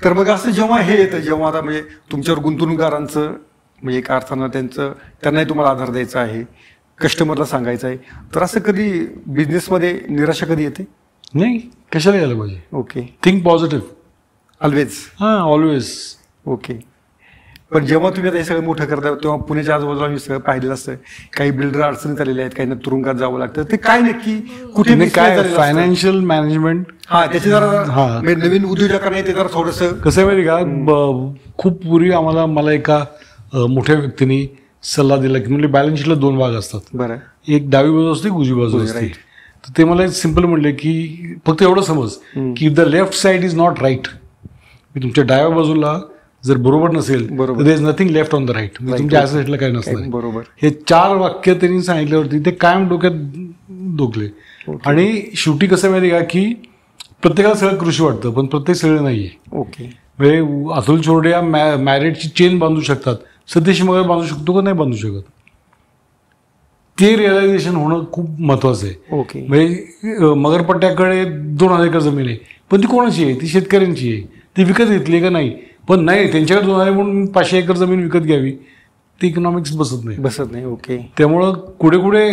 तर मग असं जेव्हा हे येतं, जेव्हा आता म्हणजे तुमच्यावर गुंतवणूकदारांचं म्हणजे एका अर्थानं त्यांनाही तुम्हाला आधार द्यायचा आहे, कस्टमरला सांगायचं आहे, तर असं कधी बिझनेसमध्ये निराशा कधी येते? नाही, कशाला यायला पाहिजे. Okay. Think positive always. Always. Okay. पण जेव्हा तुम्ही आता हे सगळं मोठं करता तेव्हा पुण्याच्या आजूबाजूला मी सगळं पाहिलेलं असतं. काही बिल्डर अडचणीत आलेले आहेत, काही तुरुंगात जावं लागतं. ते काय नक्की कुठे नाही, mismatch काय झालेलं असतं? फायनान्शियल मॅनेजमेंट हा त्याचे जरा म्हणजे नवीन उद्योजकांना ते जरा थोडंसं कसं आहे माहिती का, खूप पूर्वी मला एका मोठ्या व्यक्तीने सल्ला दिला की म्हणजे बॅलन्स शीटला 2 भाग असतात. बरं. एक डावी बाजू असते, एक उजवी बाजू असते. तर ते मला सिम्पल म्हणले की फक्त एवढं समज की the left side is not right. तुमच्या डाव्या बाजूला जर बरोबर नसेल तर there is nothing left on the right. तुमच्या ॲज साईडला काही नसणार. बरोबर. हे 4 वाक्य त्यांनी सांगितल्यावरती ते कायम डोक्यात डोकले. आणि शेवटी कसं माहिती का की प्रत्येकाला सगळं कृषी वाटतं पण प्रत्येक सगळं नाहीये. ओके. म्हणजे अतुल चोरडे मॅरेटची चेन बांधू शकतात, सतीश मगर बांधू शकतो का नाही बांधू शकत. ते रिअलायझेशन होणं खूप महत्वाचं आहे. ओके. म्हणजे मगरपट्ट्याकडे 2000 एकर जमीन आहे पण ती कोणाची आहे, ती शेतकऱ्यांची आहे. ती विकत घेतली का नाही, पण नाही त्यांच्याकडे 2000 म्हणून 500 एकर जमीन विकत घ्यावी, ती इकॉनॉमिक्स बसत नाही. ओके. त्यामुळं कुठे कुठे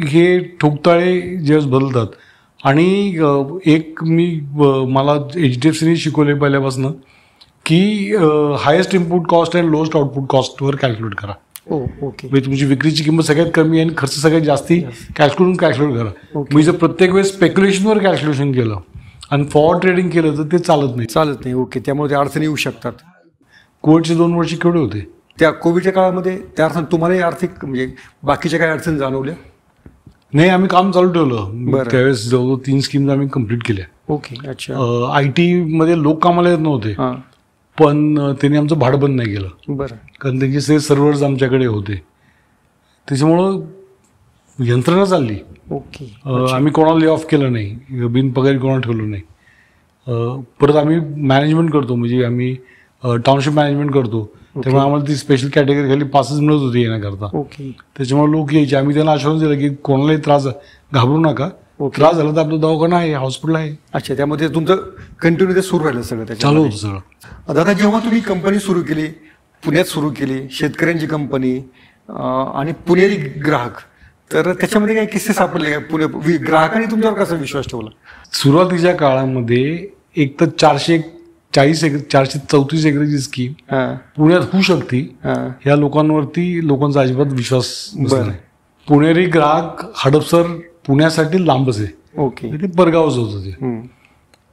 हे ठोकताळे ज्यावेळेस बदलतात. आणि एक मला HDFCने शिकवले पहिल्यापासून की highest input cost and lowest output कॉस्टवर कॅल्क्युलेट करा. ओके. म्हणजे तुमची विक्रीची किंमत सगळ्यात कमी आणि खर्च सगळ्यात जास्ती कॅल्क्युलेट करा. मी जर प्रत्येक वेळेस स्पेक्युलेशनवर कॅल्क्युलेशन केलं आणि फॉरवर्ड ट्रेडिंग केलं तर ते चालत नाही. ओके. त्यामुळे ते अडचणी येऊ शकतात. कोविडचे 2 वर्ष केवढे होते त्या कोविडच्या काळामध्ये त्या अर्थात तुम्हालाही आर्थिक म्हणजे बाकीच्या काही अडचणी जाणवल्या? नाही, आम्ही काम चालू ठेवलं. त्यावेळेस जवळजवळ 3 स्कीम्स आम्ही कम्प्लीट केल्या. ओके. अच्छा. IT मध्ये लोक कामाला येत नव्हते पण त्यांनी आमचं भाडं बंद नाही केलं. बरं. कारण त्यांचे सर्व्हर्स आमच्याकडे होते, त्याच्यामुळं यंत्रणा चालली. ओके. आम्ही कोणाला ले ऑफ केलं नाही, बिनपगारी कोणाला ठेवलं नाही. परत आम्ही मॅनेजमेंट करतो, म्हणजे आम्ही टाउनशिप मॅनेजमेंट करतो. त्यामुळे आम्हाला ती स्पेशल कॅटेगरी खाली पासेस मिळत होती येण्याकरता. ओके. त्याच्यामुळे लोक यायचे. आम्ही त्यांना आश्वासन दिलं की कोणालाही त्रास घाबरू नका, त्रास झाला तर आपलं दवाखाना आहे, हॉस्पिटल आहे. अच्छा. त्यामध्ये तुमचं कंटिन्यू ते सुरू राहिलं सगळं, चालू होतं सगळं. दादा, जेव्हा तुम्ही कंपनी सुरू केली, पुण्यात सुरू केली, शेतकऱ्यांची कंपनी आणि पुणेरी ग्राहक, तर त्याच्यामध्ये काही किस्से सापडले का? ग्राहकांनी तुमच्यावर कसा विश्वास ठेवला? सुरुवातीच्या काळामध्ये एक तर 434 एकरची स्कीम पुण्यात होऊ शकते ह्या लोकांचा अजिबात विश्वास नाही. पुणेरी ग्राहक हडपसर पुण्यासाठी लांबच आहे. ओके. ते परगावच होतं ते.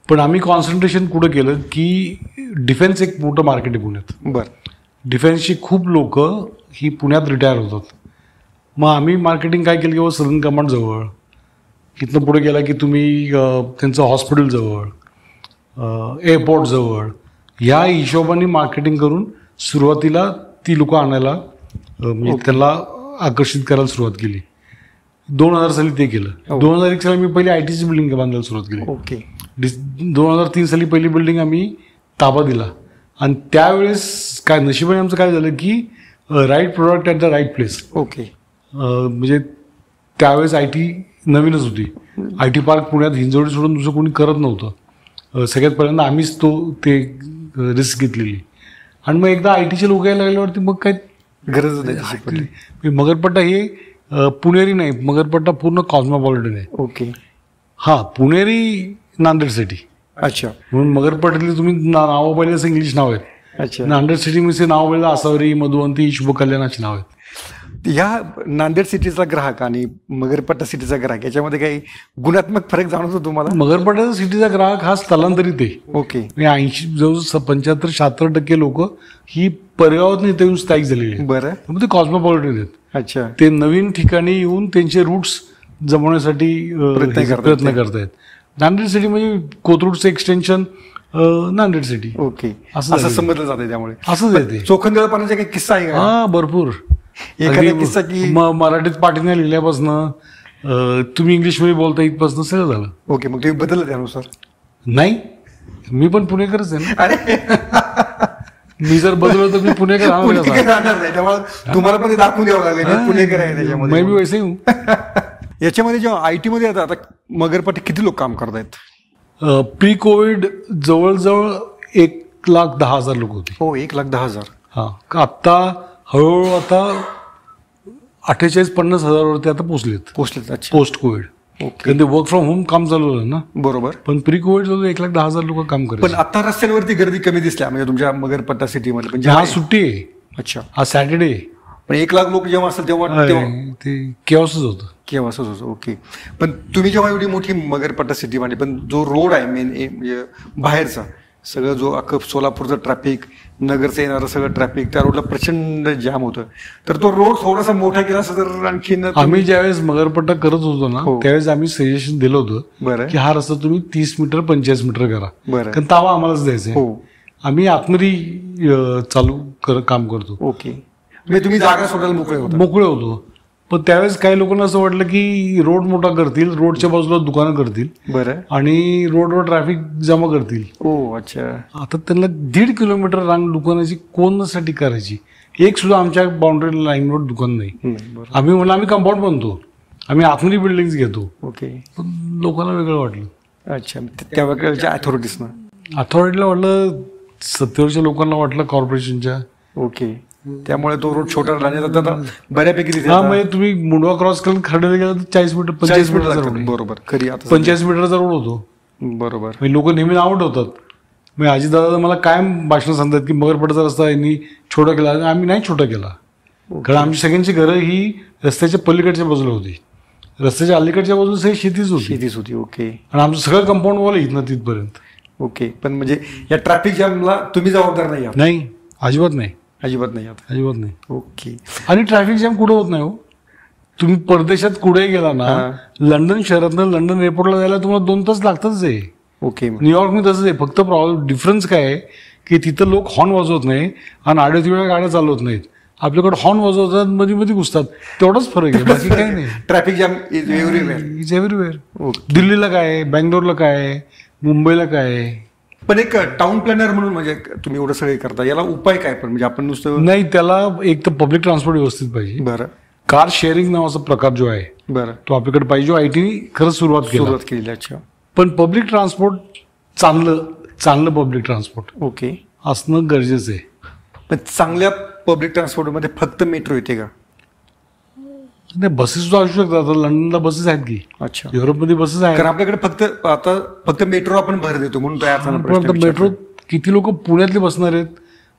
पण आम्ही कॉन्सन्ट्रेशन कुठं केलं की डिफेन्स एक मोठं मार्केट आहे पुण्यात. बरं. डिफेन्सची खूप लोक ही पुण्यात रिटायर होतात. मग आम्ही मार्केटिंग काय केलं की सदर्न कमांड जवळ, इथनं पुढे गेला की तुम्ही त्यांचं हॉस्पिटल जवळ, एअरपोर्ट जवळ, ह्या हिशोबाने मार्केटिंग करून सुरुवातीला ती लोक आणायला म्हणजे त्यांना आकर्षित करायला सुरुवात केली. 2000 साली ते केलं. 2001 साली मी पहिली ITची बिल्डिंग बांधायला सुरुवात केली. ओके. 2003 साली पहिली बिल्डिंग आम्ही ताबा दिला. आणि त्यावेळेस काय नशिबाने आमचं काय झालं की right product at the right place. Okay. म्हणजे त्यावेळेस IT नवीनच होती. IT पार्क पुण्यात हिंजवडी सोडून दुसरं कोणी करत नव्हतं. सगळ्यात पहिल्यांदा आम्हीच ते रिस्क घेतलेली. आणि मग एकदा ITचे लोक यायला लागल्यावरती मग काय गरज नाही. मगरपट्टा हे पुणेरी नाही, मगरपट्टा पूर्ण कॉस्मोपॉलिटन आहे. ओके. पुणेरी नांदेड सिटी. अच्छा. म्हणून मगरपट्ट्यातली तुम्ही नावं पाहिजे असं इंग्लिश नाव आहेत. अच्छा. नांदेड सिटी मध्ये नाव पाहिजे आसावरी, मधुवंती, शुभकल्याणाची नाव आहेत. ह्या नांदेड सिटीचा ग्राहक आणि मगरपट्टा सिटीचा ग्राहक याच्यामध्ये काही गुणात्मक फरक जाणवतो तुम्हाला? मगरपट्टा सिटीचा ग्राहक हा स्थलांतरित आहे. ओके. 80 जवळ 75-76% लोक ही परगावात इथे येऊन स्थायिक झालेली आहेत. बरं. मग ते कॉस्मोपॉलिटन आहेत. अच्छा. ते नवीन ठिकाणी येऊन त्यांचे रूट्स जमवण्यासाठी प्रयत्न करतायत. नांदेड सिटी म्हणजे कोथरूडचं एक्सटेन्शन नांदेड सिटी. ओके. असं समजलं जातं. त्यामुळे असंच आहे ते. चोखंदळपणाचा काही किस्सा आहे का? भरपूर. एखादा किस्सा की मराठीत पाठीने लिहिल्यापासनं तुम्ही इंग्लिशमध्ये बोलता इथपासून सगळं झालं. ओके. मग तुम्ही बदललं त्यानुसार? नाही, मी पण पुणेकरच आहे ना. मी जर बदललो तर मी पुणेकर नाही. त्यामुळे तुम्हाला पण दाखवून द्यावं लागेल पुणेकर आहे त्याच्यामध्ये. मी वैसे हूं. याच्यामध्ये जेव्हा IT मध्ये आता मगरपट्टी किती लोक काम करतायत? प्री कोविड जवळजवळ 1,10,000 लोक होते. हो, 1,10,000. हा. आता हळूहळू आता 48-50 हजारावरती आता पोचलेत. Post Covid. कारण ते वर्क फ्रॉम होम काम चालू झालं ना. बरोबर. पण प्री कोविड जवळ 1,10,000 लोक काम करतात. पण आता रस्त्यांवरती गर्दी कमी दिसल्या म्हणजे तुमच्या मगरपट्टा सिटीमध्ये. हा सुट्टी आहे. अच्छा. हा सॅटर्डे. पण 1 लाख लोक जेव्हा असेल तेव्हा ते केव्हाच होतं. केव्हा असंच होतं. ओके. पण तुम्ही जेव्हा एवढी मोठी मगरपट्टा सिटी बांधली, पण जो रोड आहे मेन म्हणजे बाहेरचा सगळं जो अख्खं सोलापूरचं ट्रॅफिक, नगरचं येणारं सगळं ट्रॅफिक, त्या रोडला प्रचंड जाम होतं. तर तो रोड थोडासा मोठा केला असं तर आणखीन. आम्ही ज्यावेळेस मगरपट्टा करत होतो ना, त्यावेळेस आम्ही सजेशन दिलं होतं बरं की हा रस्ता तुम्ही 30 मीटर 45 मीटर करा. बरं. कारण ताबा आम्हालाच द्यायचा. हो. आम्ही आतमध्ये काम करतो. ओके. म्हणजे तुम्ही जागा सोडायला मोकळे होतो. पण त्यावेळेस काही लोकांना असं वाटलं की रोड मोठा करतील, रोडच्या बाजूला दुकानं करतील. बरं. आणि रोडवर ट्रॅफिक जमा करतील. ओ अच्छा. आता त्यांना 1.5 किलोमीटर रांग दुकानाची कोणासाठी करायची? एक सुद्धा आमच्या बाउंड्री लाईनवर दुकान नाही. आम्ही म्हणलं आम्ही कंपाऊंड बनतो, आम्ही आतमध्ये बिल्डिंग घेतो. ओके. पण लोकांना वेगळं वाटलं. अच्छा. त्यावेळेच्या अथॉरिटीला वाटलं, सत्तेवरच्या लोकांना वाटलं, कॉर्पोरेशनच्या. ओके. त्यामुळे तो रोड छोटा राहण्याचा बऱ्यापैकी. म्हणजे तुम्ही मुंडवा क्रॉस करून खरड्याला गेला तर 40 मीटर 45 मीटरचा रोड. बरोबर. खरी आता 45 मीटरचा रोड होतो. बरोबर. लोक नेहमी नाव ठेवतात. मग अजितदादा मला कायम भाषण सांगतात की मगरपट्टाचा रस्ता यांनी छोटा केला. आम्ही नाही छोटा केला, कारण आमची सगळ्यांची घरं ही रस्त्याच्या पलीकडच्या बाजूला होती. रस्त्याच्या अलीकडच्या बाजूला सगळी शेतीच होती. ओके. आणि आमचं सगळं कंपाऊंड वॉल इथनं तिथपर्यंत. ओके. पण म्हणजे या ट्रॅफिक जॅमला तुम्ही जबाबदार नाही? नाही, अजिबात नाही. अजिबात नाही. ओके. आणि ट्रॅफिक जॅम कुठं होत नाही हो. तुम्ही परदेशात कुठेही गेला ना, लंडन शहरातनं लंडन एअरपोर्टला जायला तुम्हाला 2 तास लागतच आहे. ओके. न्यूयॉर्कमध्ये तसंच आहे. फक्त डिफरन्स काय आहे की तिथं लोक हॉर्न वाजवत नाही आणि आड्यातिड्या गाड्या चालवत नाहीत. आपल्याकडे हॉर्न वाजवतात, मध्ये घुसतात. तेवढाच फरक आहे, बाकी काही नाही. Traffic jam is everywhere. दिल्लीला काय आहे, बँगलोरला काय आहे, मुंबईला काय आहे. पण एक टाउन प्लॅनर म्हणून म्हणजे तुम्ही एवढं सगळे करता, याला उपाय काय? पण म्हणजे आपण नुसतं नाही, त्याला एक तर पब्लिक ट्रान्सपोर्ट व्यवस्थित पाहिजे. बरं. कार शेअरिंग नावाचा प्रकार जो आहे, बरं, तो आपल्याकडे पाहिजे, जो आयटीने खरंच सुरुवात केली. अच्छा. पण पब्लिक ट्रान्सपोर्ट चांगलं पब्लिक ट्रान्सपोर्ट ओके असणं गरजेचं आहे. पण चांगल्या पब्लिक ट्रान्सपोर्टमध्ये फक्त मेट्रो येते का? नाही, बसेस सुद्धा असू शकतात. आता लंडनला बसेस आहेत की. अच्छा. युरोपमध्ये बसेस आहेत. कारण आपल्याकडे फक्त मेट्रो आपण भर देतो म्हणून मेट्रो किती लोक पुण्यातले बसणार आहेत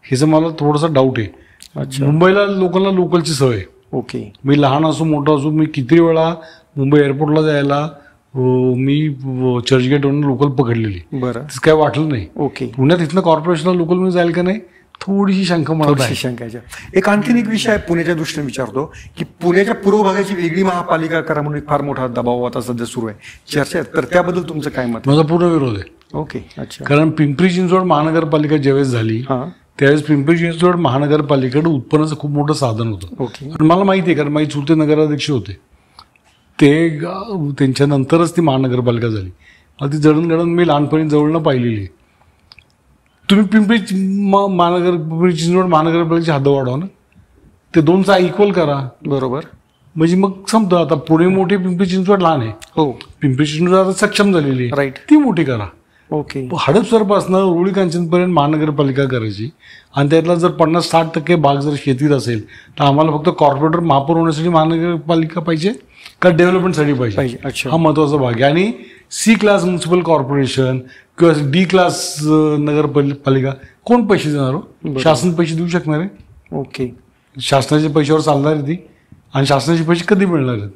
ह्याचं मला थोडासा डाऊट आहे. अच्छा. मुंबईला लोकांना लोकलची सवय. ओके. मी लहान असो मोठा असो, मी किती वेळा मुंबई एअरपोर्टला जायला मी चर्चगेटवरून लोकल पकडलेली. बरं. काय वाटलं नाही. ओके. पुण्यात इथनं कॉर्पोरेशनला लोकल मध्ये जाईल का नाही, थोडीशी शंका मला आहे. शंकाच्या आणखीन एक विषय आहे पुण्याच्या दृष्टीने विचारतो की पुण्याच्या पूर्व भागाची वेगळी महापालिका करा म्हणून एक फार मोठा दबाव आता सध्या सुरू आहे, चर्चा आहे. तर त्याबद्दल तुमचं काय मत? माझा पूर्ण विरोध आहे. ओके. अच्छा. कारण पिंपरी चिंचवड महानगरपालिका ज्यावेळेस झाली त्यावेळेस पिंपरी चिंचवड महानगरपालिकेकडे उत्पन्नाचं खूप मोठं साधन होतं. ओके. आणि मला माहिती आहे, कारण माझे चुलते नगराध्यक्ष होते ते. त्यांच्या नंतरच ती महानगरपालिका झाली. मला ती जडणघडण मी लहानपणी जवळनं पाहिलेली. तुम्ही पिंपरी चिंचवड महानगरपालिकेची हद्द वाढवा ना, ते 2चा इक्वल करा. बरोबर. म्हणजे मग समजा आता पुणे मोठी, पिंपरी चिंचवड लहान आहे. हो. पिंपरी चिंचवड आता सक्षम झालेली आहे, राईट, ती मोठी करा. ओके. हडपसरपासनं उरुळी कांचनपर्यंत महानगरपालिका करायची. आणि त्यातला जर 50-60% भाग जर शेतीत असेल तर आम्हाला फक्त कॉर्पोरेटर महापौर होण्यासाठी महानगरपालिका पाहिजे का डेव्हलपमेंटसाठी पाहिजे? अच्छा. हा महत्वाचा भाग आहे. आणि C क्लास म्युन्सिपल कॉर्पोरेशन किंवा D क्लास नगरपालिका कोण पैसे देणार हो? शासन पैसे देऊ शकणार आहे? ओके. शासनाच्या पैशावर चालणार आहे ती, आणि शासनाचे पैसे कधी मिळणार आहेत?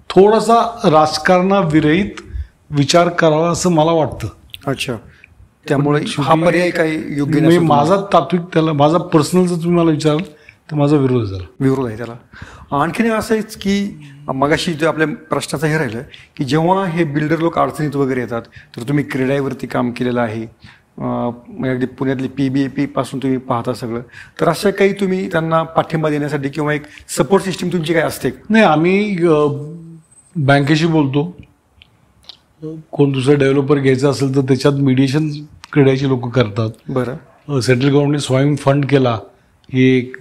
थोडासा राजकारणाविरहित विचार करावा असं मला वाटतं. अच्छा. त्यामुळे हा पर्याय काही योग्य नाही. माझा तात्विक त्याला, माझा पर्सनल जर तुम्ही मला विचाराल तर माझा विरोध आहे त्याला. आणखीन असंच की मगाशी जे आपल्या प्रश्नाचं हे राहिलं की जेव्हा हे बिल्डर लोक अडचणीत वगैरे येतात तर तुम्ही क्रेडाईवरती काम केलेलं आहे, अगदी पुण्यातली PBAP पासून तुम्ही पाहता सगळं, तर असं काही तुम्ही त्यांना पाठिंबा देण्यासाठी किंवा एक सपोर्ट सिस्टीम तुमची काय असते? नाही, आम्ही बँकेशी बोलतो. कोण दुसरा डेव्हलपर घ्यायचा असेल तर त्याच्यात मीडिएशन क्रेडाची लोक करतात. बरं. सेंट्रल गव्हर्नमेंटने स्वयं फंड केला हे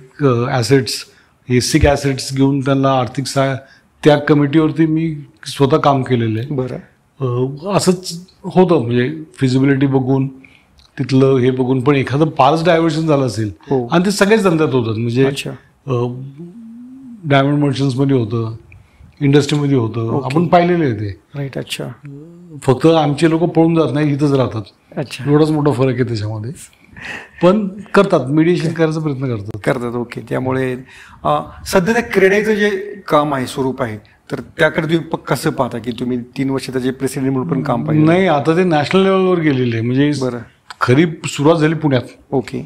ॲसेट्स, बेसिक ॲसेट्स घेऊन त्यांना आर्थिक सहाय्य, त्या कमिटीवरती मी स्वतः काम केलेलं आहे. बरं. असंच होतं, म्हणजे फिजिबिलिटी बघून तिथलं हे बघून. पण एखादं फारच डायव्हर्शन झालं असेल आणि ते सगळेच धंद्यात होतात, म्हणजे डायमंड मर्चंट्समध्ये होतं, इंडस्ट्रीमध्ये होतं, आपण पाहिलेलं आहे ते. राईट. अच्छा. फक्त आमचे लोक पळून जात नाही, इथंच राहतात. अच्छा. एवढाच मोठा फरक आहे त्याच्यामध्ये. पण करतात, मीडिएशन करायचा प्रयत्न करतात. ओके. त्यामुळे सध्या त्या क्रेडाचं जे काम आहे, स्वरूप आहे, तर त्याकडे तुम्ही कसं पाहता की तुम्ही 3 वर्ष त्याचे प्रेसिडेंट म्हणून पण काम पाहिजे? नाही, आता ते नॅशनल लेवलवर गेलेले आहे. म्हणजे बरं. खरी सुरुवात झाली पुण्यात. ओके.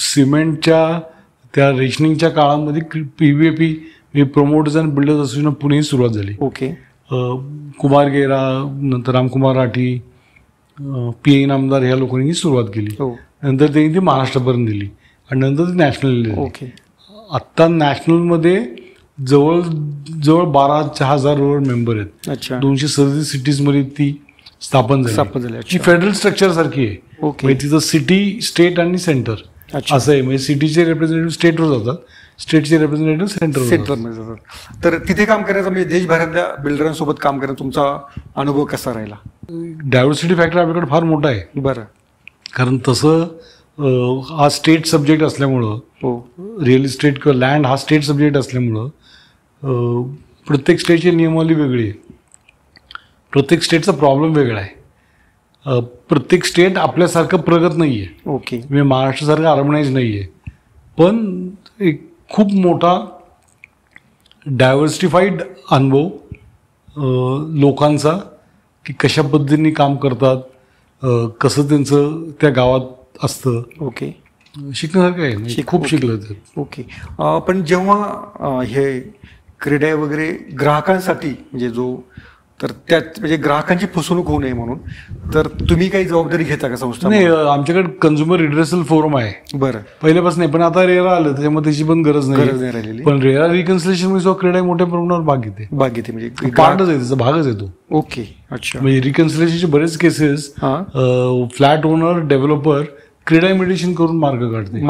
सिमेंटच्या त्या रेशनिंगच्या काळामध्ये PVAP promoters and builders association Pune ही सुरुवात झाली. ओके. कुमार गेरा, नंतर रामकुमार राठी, PA इनामदार ह्या लोकांनी सुरुवात केली. नंतर त्यांनी ती महाराष्ट्रापर्यंत दिली आणि नंतर ती नॅशनल. ओके. आत्ता नॅशनलमध्ये जवळ 12,000 मेंबर आहेत. अच्छा. 237 सिटीजमध्ये ती स्थापन झाली. अच्छा. फेडरल स्ट्रक्चर सारखी आहे. ओके. म्हणजे तिथं सिटी, स्टेट आणि सेंटर असं आहे. म्हणजे सिटीचे रिप्रेझेंटेटिव्ह स्टेटवर जातात, स्टेटचे रिप्रेझेंटेटिव्ह सेंटरमध्ये जातात. तर तिथे काम करायचं म्हणजे देशभरातल्या बिल्डरांसोबत काम करण्याचा तुमचा अनुभव कसा राहिला? डायव्हर्सिटी फॅक्टर आपल्याकडे फार मोठा आहे. बरं. कारण तसं हा स्टेट सब्जेक्ट असल्यामुळं, रिअल इस्टेट किंवा लँड हा स्टेट सब्जेक्ट असल्यामुळं प्रत्येक स्टेटची नियमावली वेगळी आहे, प्रत्येक स्टेटचा प्रॉब्लेम वेगळा आहे. प्रत्येक स्टेट आपल्यासारखं प्रगत नाही आहे. ओके. म्हणजे महाराष्ट्रासारखं ऑर्गनाइज नाही आहे, पण एक खूप मोठा डायव्हर्सिफाईड अनुभव लोकांचा, की कशा पद्धतीने काम करतात, कसं त्यांचं त्या गावात असतं. ओके. शिकण्यासारखं आहे, खूप शिकलं ते. ओके. पण जेव्हा हे क्रीडा वगैरे ग्राहकांसाठी म्हणजे जो, तर त्यात म्हणजे ग्राहकांची फसवणूक होऊ नये म्हणून तर तुम्ही काही जबाबदारी घेता का संस्था? नाही, आमच्याकडे कन्झ्युमर रिड्रेसल फोरम आहे. बरं. पहिल्यापासून नाही, पण आता रेरा आलं त्याच्यामध्ये त्याची पण गरज नाही राहिलेली. पण रेरा रिकन्सिलेशन मध्ये क्रीडा मोठ्या प्रमाणावर भाग घेते म्हणजे पार्टच आहे, त्याचा भागच येतो. ओके. अच्छा. म्हणजे रिकन्सिलेशनचे बरेच केसेस फ्लॅट ओनर, डेव्हलपर क्रीडा मेडिटेशन करून मार्ग काढते.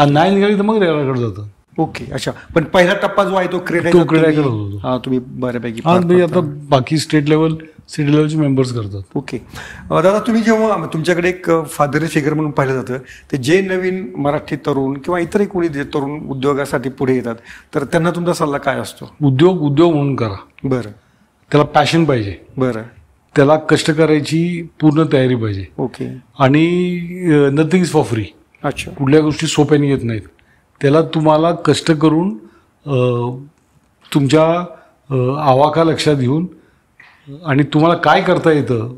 नाही निघाली तर मग रेराकडे जातं. ओके. अच्छा. पण पहिला टप्पा जो आहे तो क्रीडाकडे होतो. हा, तुम्ही बऱ्यापैकी आता बाकी स्टेट लेवल, सिटी लेवलचे मेंबर्स करतात. ओके. दादा, तुम्ही जेव्हा तुमच्याकडे एक फादरी फिगर म्हणून पाहिलं जातं, ते जे नवीन मराठी तरुण किंवा इतरही कोणी तरुण उद्योगासाठी पुढे येतात, तर त्यांना तुमचा सल्ला काय असतो? उद्योग म्हणून करा. बरं. त्याला पॅशन पाहिजे. बरं. त्याला कष्ट करायची पूर्ण तयारी पाहिजे. ओके. आणि नथिंग इज फॉर फ्री. अच्छा. कुठल्या गोष्टी सोप्याने येत नाहीत. त्याला तुम्हाला कष्ट करून तुमच्या आवाका लक्षात घेऊन आणि तुम्हाला काय करता येतं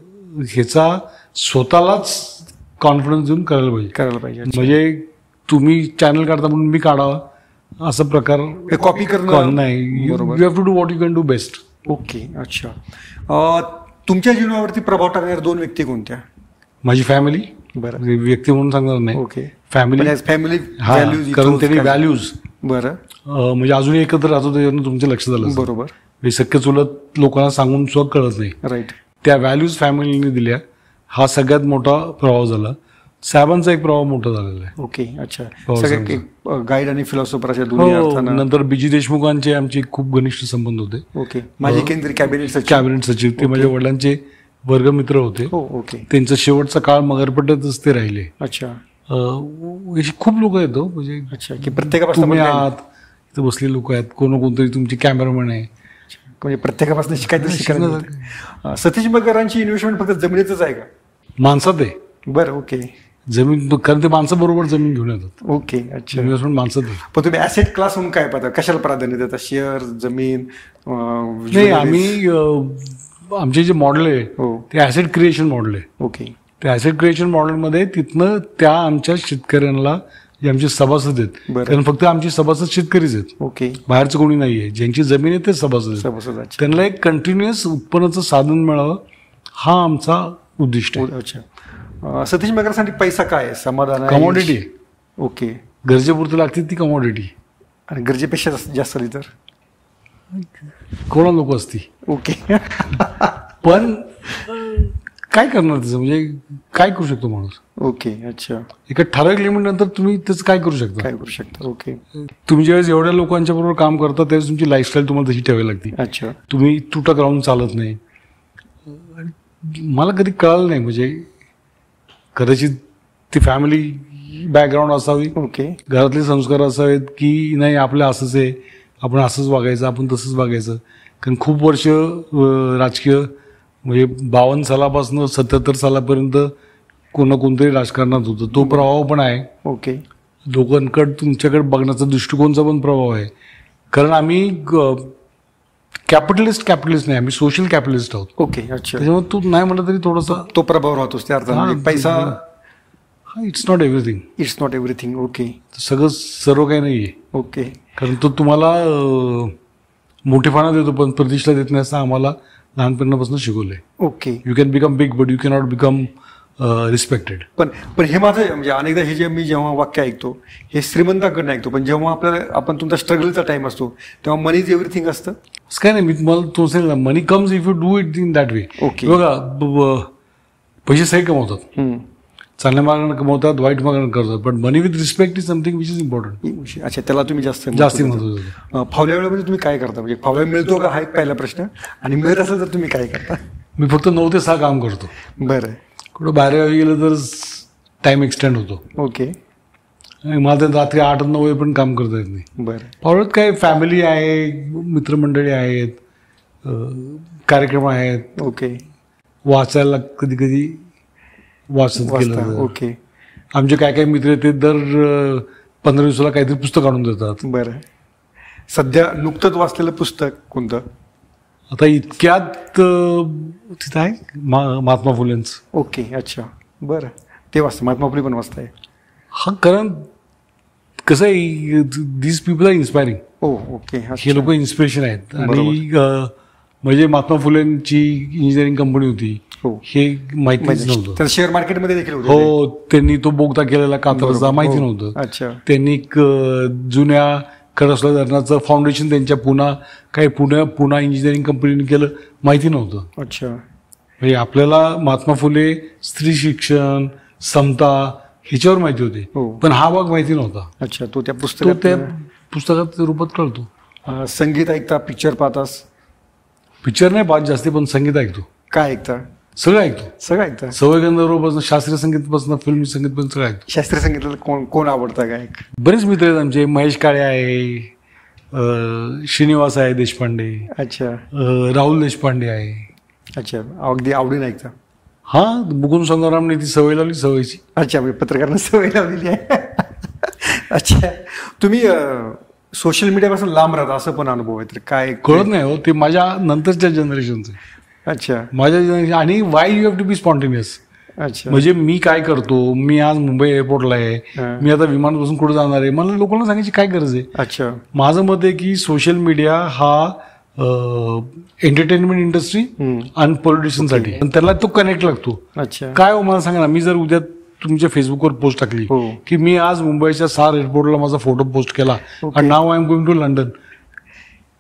ह्याचा स्वतःलाच कॉन्फिडन्स देऊन करायला पाहिजे. म्हणजे तुम्ही चॅनल काढता म्हणून मी काढावा असा प्रकार कॉपी करणं नाही. You have to do what you can do best. Okay. अच्छा. तुमच्या जीवनावरती प्रभाव टाकणाऱ्या 2 व्यक्ती कोणत्या? माझी फॅमिली. बरं. व्यक्ती म्हणून सांगणार नाही. ओके. फॅमिली. कारण त्यांनी व्हॅल्यूज. बरं. म्हणजे अजूनही एकत्र राहतो त्याच्यानं तुमचं लक्ष झालं. बरोबर. शक्य चुलत लोकांना सांगून सुद्धा कळत नाही. राईट. त्या व्हॅल्यूज फॅमिलीने दिल्या, हा सगळ्यात मोठा प्रभाव झाला. साहेबांचा एक प्रभाव मोठा झालेला आहे. ओके. अच्छा. गाईड आणि फिलॉसॉफर अशा दोन्ही अर्थानं. नंतर BG देशमुखांचे आमचे खूप घनिष्ठ संबंध होते. ओके. माझे केंद्रीय कॅबिनेट सचिव ते माझ्या वडिलांचे वर्गमित्र होते. ओके. त्यांचा शेवटचा काळ मगरपट्ट्यातच ते राहिले. अच्छा. खूप लोक आहेत. म्हणजे अच्छा, की प्रत्येकापासून तुम्ही आहात, इथं बसलेले लोक आहेत, कोणतरी तुमचे कॅमेरामॅन आहे. म्हणजे प्रत्येकापासून शिकायचं. सतीश मगरांची इन्व्हेस्टमेंट फक्त जमिनीतच आहे का? माणसात आहे. बरं. ओके. जमीन, कारण ते माणसं बरोबर जमीन घेऊन येतात. ओके. अच्छा. इन्व्हेस्टमेंट माणसात आहे. पण तुम्ही ऍसेट क्लास म्हणून काय पाहता? कशाला प्राधान्य देता? शेअर, जमीन? नाही, आम्ही आमचे जे मॉडेल आहे ते ऍसेट क्रिएशन मॉडेल आहे. ओके. त्या ऍसेट क्रिएशन मॉडेलमध्ये तिथनं त्या आमच्या शेतकऱ्यांना जे आमचे सभासद आहेत, कारण फक्त आमचे सभासद शेतकरीच आहेत. ओके. बाहेरचं कोणी नाही आहे. ज्यांची जमीन आहे तेच सभासद आहेत. त्यांना एक कंटिन्युअस उत्पन्नाचं साधन मिळावं हा आमचा उद्दिष्ट आहे. अच्छा. सतीश मगरांसाठी पैसा काय आहे? समाधान, कमॉडिटी. ओके. गरजेपुरती लागते ती कमॉडिटी. आणि गरजेपेक्षा जास्त आली तर कोणा लोक असती. ओके. पण काय करणार त्याचं? म्हणजे काय करू शकतो माणूस? ओके. अच्छा. एका ठराविक लिमिट नंतर तुम्ही त्याचं काय करू शकता? ओके. तुम्ही ज्यावेळेस एवढ्या लोकांच्या बरोबर काम करता त्यावेळेस तुमची लाईफस्टाईल तुम्हाला तशी ठेवावी लागते. अच्छा. तुम्ही तुटक राहून चालत नाही. मला कधी कळलं नाही, म्हणजे कदाचित ती फॅमिली बॅकग्राऊंड असावी. ओके. घरातले संस्कार असावेत की नाही आपलं असंच आहे, आपण असंच वागायचं, आपण तसंच वागायचं. कारण खूप वर्ष राजकीय, म्हणजे 52 सालापासून 77 सालापर्यंत कोणतरी राजकारणात होतं. तो प्रभाव पण आहे. ओके. लोकांकडे तुमच्याकडे बघण्याचा दृष्टिकोनचा पण प्रभाव आहे. कारण आम्ही कॅपिटलिस्ट नाही, आम्ही सोशल कॅपिटलिस्ट आहोत. ओके. अच्छा. त्याच्यामुळे तू नाही म्हटलं तरी थोडासा तो प्रभाव राहतोच त्या अर्थाने. पैसा it's not everything. It's not everything. Okay. सर्व काही नाही आहे. ओके. कारण तो तुम्हाला मोठेपणा देतो पण प्रतिष्ठा देत नाही, असं आम्हाला लहानपणापासून शिकवलंय. Okay. You can become big but you cannot become respected. पण हे माझं म्हणजे अनेकदा हे जे मी जेव्हा वाक्य ऐकतो हे श्रीमंताकडनं ऐकतो, पण जेव्हा आपण तुमचा स्ट्रगलचा टाइम असतो तेव्हा मनी इज एव्हरीथिंग असतं. असं काय नाही, मी तुम्हाला तो सांगितलं money comes if you do it in that way. Okay. बघा पैसे सही कमवतात, चांगल्या मार्गाने कमवतात, वाईट मार्गाने करतात, पण money with respect is something which is important. अच्छा. त्याला तुम्ही जास्त महत्व देतो. फावल्या वेळेमध्ये तुम्ही काय करता, म्हणजे फावल्या मिळतो का हा एक पहिला प्रश्न, आणि मिळत असेल तर तुम्ही काय करता? मी फक्त 9 ते 6 काम करतो. बरं. कुठं बाहेर गेलं तर टाइम एक्सटेंड होतो. ओके. मला रात्री 8-9 पण काम करता येत नाही. बरं. पावळत काय फॅमिली आहे, मित्रमंडळी आहेत, कार्यक्रम आहेत. ओके. वाचायला कधी कधी वाचत गेलं. ओके. आमचे काय मित्र आहेत ते दर 15 दिवसाला काहीतरी पुस्तक आणून देतात. बरं. सध्या नुकतंच वाचलेलं पुस्तक कोणतं? आता इतक्यात तिथं आहे महात्मा फुलेंचं. ओके. अच्छा. बरं. ते वाचतं, महात्मा फुले पण वाचताय? हा, कारण कसं आहे, these people are inspiring. Okay. हे लोक इन्स्पिरेशन आहेत. आणि म्हणजे महात्मा फुलेंची इंजिनिअरिंग कंपनी होती हे माहितीच नव्हतं. शेअर मार्केटमध्ये देखील हो, त्यांनी तो बोगदा केलेला कात्रजचा माहिती नव्हतं. अच्छा. त्यांनी जुन्या कडसला धरणाचं फाउंडेशन त्यांच्या पुणा इंजिनिअरिंग कंपनीने केलं माहिती नव्हतं. अच्छा. म्हणजे आपल्याला महात्मा फुले, स्त्री शिक्षण, समता ह्याच्यावर माहिती होते, पण हा भाग माहिती नव्हता. अच्छा. तो त्या पुस्तकात रूपात कळतो. संगीत ऐकता, पिक्चर पाहतास? पिक्चर नाही पाहत जास्ती, पण संगीत ऐकतो. काय ऐकता? सगळं ऐकतो. सगळं ऐकतं? सवय गंधर्वपासून शास्त्रीय संगीतपासून फिल्म संगीत पण सगळं ऐकतो. शास्त्रीय संगीताला कोण आवडतं गायक? बरेच मित्र आहेत आमचे. महेश काळे आहे, श्रीनिवास आहे देशपांडे. अच्छा. राहुल देशपांडे आहे. अच्छा. अगदी आवडीने ऐकता? हा, मुकुंद संग्रामने ती सवय लावली सवयीची. अच्छा. म्हणजे पत्रकारांना सवय लावलेली आहे. अच्छा. तुम्ही सोशल मीडियापासून लांब राहता असं पण अनुभव आहे, तर काय कळत नाही हो, ते माझ्या नंतरच्या जनरेशनचं. अच्छा. माझ्या जनरेशन. आणि why you have to be spontaneous. अच्छा. म्हणजे मी काय करतो, मी आज मुंबई एअरपोर्टला आहे, मी आता विमान बसून कुठे जाणार आहे, मला लोकांना सांगायची काय गरज आहे. अच्छा. माझं मत आहे की सोशल मीडिया हा एंटरटेनमेंट इंडस्ट्री आणि पॉलिटिशियनसाठी त्याला तो कनेक्ट लागतो. अच्छा. काय हो मला सांगा ना, मी जर उद्या तुमच्या फेसबुकवर पोस्ट टाकली की मी आज मुंबईच्या सार एअरपोर्टला माझा फोटो पोस्ट केला आणि नाव I am going to London,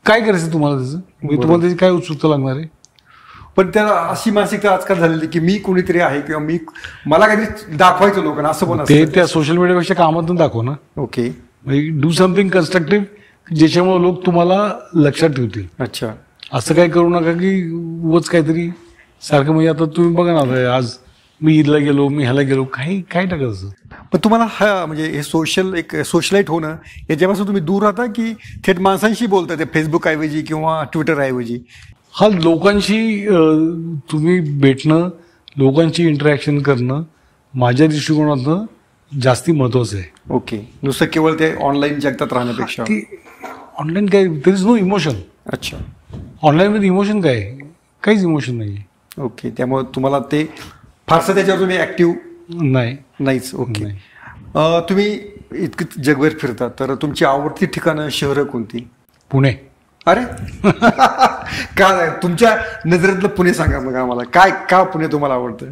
काय करायचं तुम्हाला त्याचं? तुम्हाला त्याची काय उत्सुकता लागणार आहे? पण त्याला अशी मानसिकता आजकाल झालेली की मी कोणीतरी आहे किंवा मला काहीतरी दाखवायचं लोकांना, असं पण ते त्या सोशल मीडियापेक्षा कामातून दाखव ना. ओके. डू समथिंग कन्स्ट्रक्टिव्ह ज्याच्यामुळे लोक तुम्हाला लक्षात ठेवतील. अच्छा. असं काय करू नका की उगाच काहीतरी सारखं. म्हणजे आता तुम्ही बघा ना, आज मी ईदला गेलो, मी ह्याला गेलो, काय टाकायचं. पण तुम्हाला हा म्हणजे हे एक सोशलाईट होणं याच्यापासून तुम्ही दूर राहता की थेट माणसांशी बोलता ते फेसबुक ऐवजी किंवा ट्विटर ऐवजी? हा, लोकांशी तुम्ही भेटणं, लोकांशी इंटरॅक्शन करणं माझ्या दृष्टिकोनातनं जास्ती महत्वाचं आहे. ओके. नुसतं केवळ ते ऑनलाईन जगतात राहण्यापेक्षा? ऑनलाईन काय, देयर इज नो इमोशन. अच्छा. ऑनलाईनमध्ये इमोशन काय, काहीच इमोशन नाही. ओके. त्यामुळे तुम्हाला ते फारसं त्याच्यावर तुम्ही ऍक्टिव्ह नाहीच. ओके. तुम्ही इतकं जगभर फिरता, तर तुमची आवडती ठिकाणं, शहरं कोणती? पुणे. अरे काय तुमच्या नजरेतलं पुणे सांगा मग आम्हाला. का पुणे तुम्हाला आवडतं?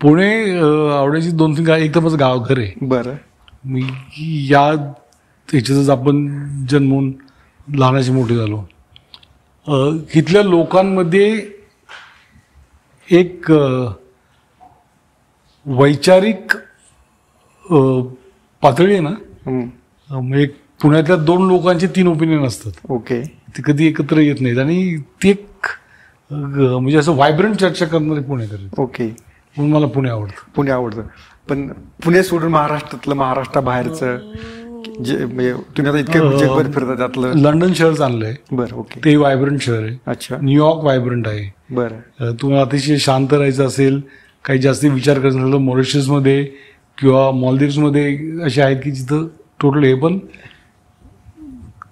पुणे आवडायची 2-3 एक तर माझं गावघर आहे. बरं. मी या ह्याच्यातच आपण जन्मून लहानाची मोठी झालो. इथल्या लोकांमध्ये एक वैचारिक पातळी आहे ना, म्हणजे पुण्यातल्या 2 लोकांचे 3 ओपिनियन असतात. ओके. ते कधी एकत्र येत नाहीत आणि ते एक म्हणजे असं व्हायब्रंट चर्चा करणारे पुणेकर. ओके. म्हणून मला पुणे आवडतं. पण पुणे सोडून महाराष्ट्राबाहेरचं म्हणजे तुम्ही आता इतकं जगभर फिरता, त्यातलं लंडन शहर चांगलं आहे. बरं. ओके. ते व्हायब्रंट शहर आहे. अच्छा. न्यूयॉर्क व्हायब्रंट आहे. बरं. तुम्हाला अतिशय शांत राहायचं असेल, काही जास्ती विचार करत झालं मॉरिशसमध्ये किंवा मॉलदीव्समध्ये असे आहेत की जिथं टोटल हे पण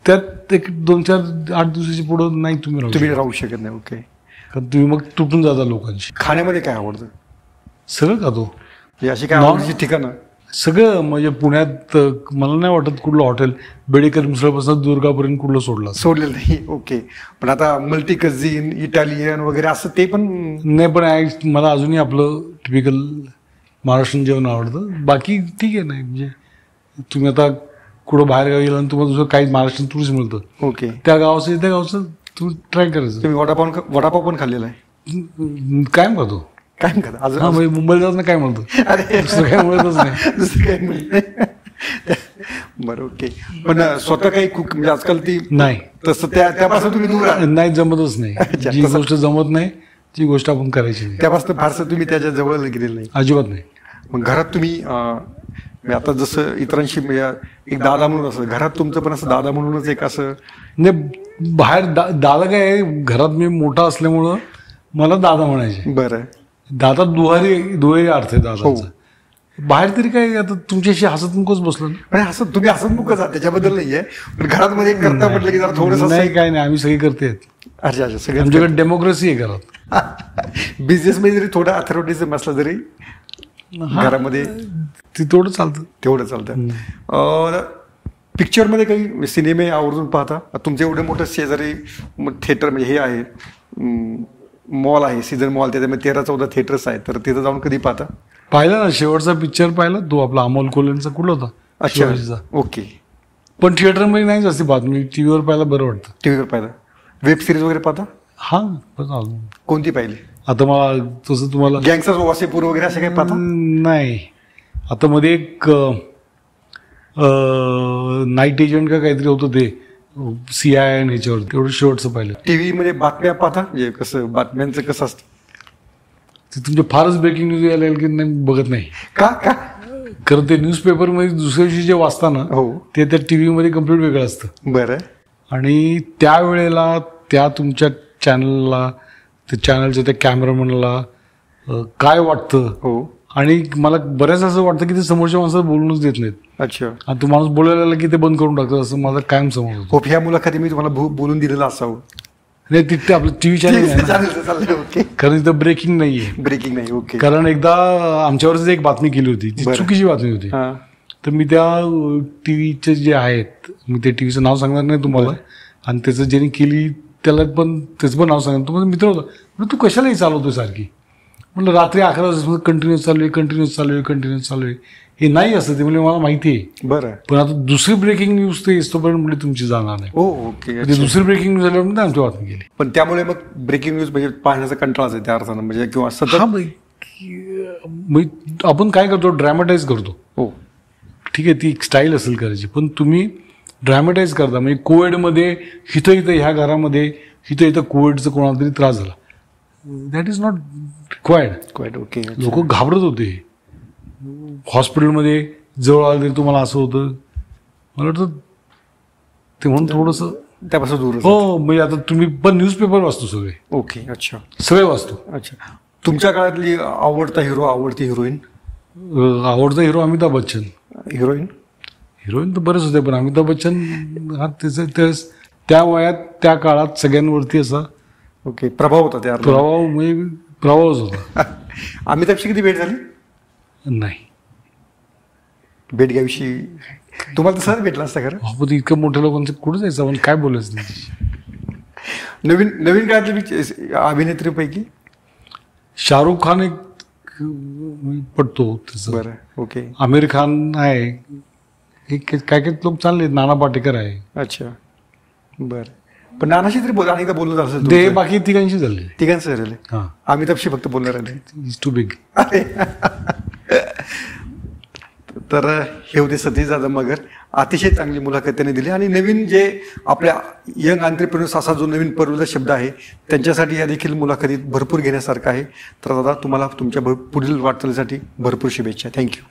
त्यात एक 2-4-8 दिवसाची पुढं नाही तुम्ही राहू शकत नाही. ओके. कारण तुम्ही मग तुटून जाता लोकांशी. खाण्यामध्ये काय आवडतं? सगळं खातो. अशी काय आवडीची ठिकाणं? सगळं म्हणजे पुण्यात मला नाही वाटत कुठलं हॉटेल बेडेकर मिसळपासून दुर्गापर्यंत कुठलं सोडलेलं नाही. ओके. पण आता मल्टी कझिन इटालियन वगैरे असं ते पण नाही. पण मला अजूनही आपलं टिपिकल महाराष्ट्रीयन जेवण आवडतं. बाकी ठीक आहे. नाही म्हणजे तुम्ही आता कुठं बाहेर गावी गेला तुम्हाला दुसरं काही महाराष्ट्रीयन टुरिस्ट मिळतं. ओके. त्या गावाचं तुम्ही ट्राय करायचं. तुम्ही वडापाव पण खाल्लेला आहे? कायम खातो. काय खाता? हा म्हणजे मुंबईला जात ना काय म्हणतो. दुसरं काय मिळतच नाही. दुसरं काय मिळत नाही. बरं. ओके. पण स्वतः काही कुक म्हणजे आजकाल ती नाही तसं त्यापासून तुम्ही दूर नाही. जमतच नाही. जी गोष्ट जमत नाही ती गोष्ट आपण करायची नाही. त्यापासून फारसं तुम्ही त्याच्या जवळ गेलेलं नाही? अजिबात नाही. मग घरात तुम्ही आता जसं इतरांशी एक दादा म्हणून असं घरात तुमचं पण असं दादा म्हणूनच एक असं नाही. बाहेर दादा काय आहे, घरात मी मोठा असल्यामुळं मला दादा म्हणायचे. बरं. दादा दुहेरी अर्थ आहे दादाचा. बाहेर तरी काय आता तुमच्याशी हसतमुखच बसलो हसत तुम्ही हसतमुखच आहात त्याच्याबद्दल नाहीये. पण घरात मध्ये करता म्हटलं की जरा थोडंसं नाही. काय नाही. आम्ही सगळे करते. अच्छा. सगळं आमच्याकडे डेमोक्रेसी आहे घरात. बिझनेसमध्ये जरी थोडं अथॉरिटीजम असलं तरी घरामध्ये तेवढं चालतं. पिक्चरमध्ये काही सिनेमे आवर्जून पाहता? तुमचे एवढे मोठं शेजारी थिएटर म्हणजे हे आहे मॉल आहे सीझन मॉल, त्याच्यामध्ये 13-14 थिएटर्स आहेत. तर तिथं जाऊन कधी पाहता? पाहिला ना. शेवटचा पिक्चर पाहिला तो आपला अमोल कोल्हेंचा कुठला होता? अच्छा. ओके. पण थिएटरमध्ये नाही जास्ती पाहत मी. टीव्हीवर पाहायला बरं वाटतं. टीव्हीवर पाहिलं. वेब सिरीज वगैरे पाहता? हा. कोणती पाहिली? आता मला तसं तुम्हाला गँगस्टर्स वासेपूर वगैरे असे काही पाहता? नाही. आता मध्ये एक नाईट एजंट का काहीतरी होतं ते CIN ह्याच्यावर तेवढं शेवटचं पाहिलं. टीव्ही मध्ये बातम्या पाहता? म्हणजे कसं बातम्यांचं कसं असतं? ते तुमच्या फारच ब्रेकिंग न्यूज यायला की नाही बघत नाही का? कारण ते न्यूजपेपरमध्ये दुसऱ्या दिवशी जे वाचता ना ते त्या टीव्हीमध्ये कम्प्लीट वेगळं असतं. बरं. आणि त्यावेळेला त्या तुमच्या चॅनलला त्या चॅनलच्या त्या कॅमेरामॅनला काय वाटतं. आणि मला बऱ्याच असं वाटतं की ते समोरच्या माणसाला बोलूनच देत नाहीत. अच्छा. आणि तो माणूस बोलायला लागला की ते बंद करून टाकतात असं माझा कायम समज होतो. ह्या मुलाखती मी तुम्हाला बोलून दिलेलं असावं. नाही. तिथे आपलं टीव्ही चॅनल आहे कारण तिथं ब्रेकिंग नाहीये. ब्रेकिंग नाही. ओके. कारण एकदा आमच्यावरच एक बातमी केली होती ती चुकीची बातमी होती. तर मी त्या टीव्हीचे जे आहेत मी ते टीव्हीचं नाव सांगणार नाही तुम्हाला. आणि त्याचं ज्यांनी केली त्याला पण त्याचं पण नाव सांगणार. तो माझा मित्र होता. म्हणजे तू कशालाही चालवतोय सारखी. म्हटलं रात्री 11 वाजता कंटिन्युअस चालू आहे हे नाही असतं ते म्हणजे मला माहिती आहे. बरं. पण आता दुसरी ब्रेकिंग न्यूज ते तोपर्यंत म्हणजे तुमची जाणार नाही. ओके. दुसरी ब्रेकिंग न्यूज झाल्यावर आमची बातमी केली. पण त्यामुळे मग ब्रेकिंग न्यूज म्हणजे पाहण्याचा कंटाळाच आहे त्या अर्थानं म्हणजे किंवा आपण काय करतो ड्रॅमटाईज करतो. ठीक आहे ती एक स्टाईल असेल करायची पण तुम्ही ड्रॅमटाईज करता. म्हणजे कोविडमध्ये इथं ह्या घरामध्ये इथं कोविडचा कोणाला तरी त्रास झाला. That is not required. Okay. लोक घाबरत होते. हॉस्पिटलमध्ये जवळ आलं तरी तुम्हाला असं होतं. मला वाटतं ते म्हणून थोडंसं त्यापासून दूर. म्हणजे आता तुम्ही पण न्यूजपेपर वाचतो सगळे. ओके. अच्छा. सगळे वाचतो. अच्छा. तुमच्या काळातली आवडता हिरो आवडती हिरोईन? आवडता हिरो अमिताभ बच्चन. हिरोईन तर बरेच होते पण अमिताभ बच्चन हा त्याचं त्या वयात त्या काळात सगळ्यांवरती असा ओके प्रभाव होता. त्या प्रभावच होता. अमिताभची किती भेट झाली? नाही. भेट घ्याविषयी तुम्हाला तसंच भेटला असता खरं? पण इतकं मोठ्या लोकांचं कुठं जायचं आपण काय बोलायचं नाही. नवीन काळातली अभिनेत्रीपैकी शाहरुख खान एक पडतो त्याचं. बरं. ओके. आमिर खान आहे. काय लोक चालले. नाना पाटेकर आहे. अच्छा. बरं. पण नानाशी तरी अनेकदा बोलणं झालं असेल ते बाकी तिघांशी झाले. तिघांचं राहिले. अमिताभशी फक्त बोलणार राहिले. Is too big. तर हे होते सतीश जाधव मगर. अतिशय चांगली मुलाखत त्यांनी दिली आणि नवीन जे आपल्या यंग एंटरप्रेन्योर्स असा जो नवीन परवलीचा शब्द आहे त्यांच्यासाठी या देखील मुलाखतीत भरपूर घेण्यासारखं आहे. तर दादा तुम्हाला तुमच्या पुढील वाटचालीसाठी भरपूर शुभेच्छा. थँक्यू.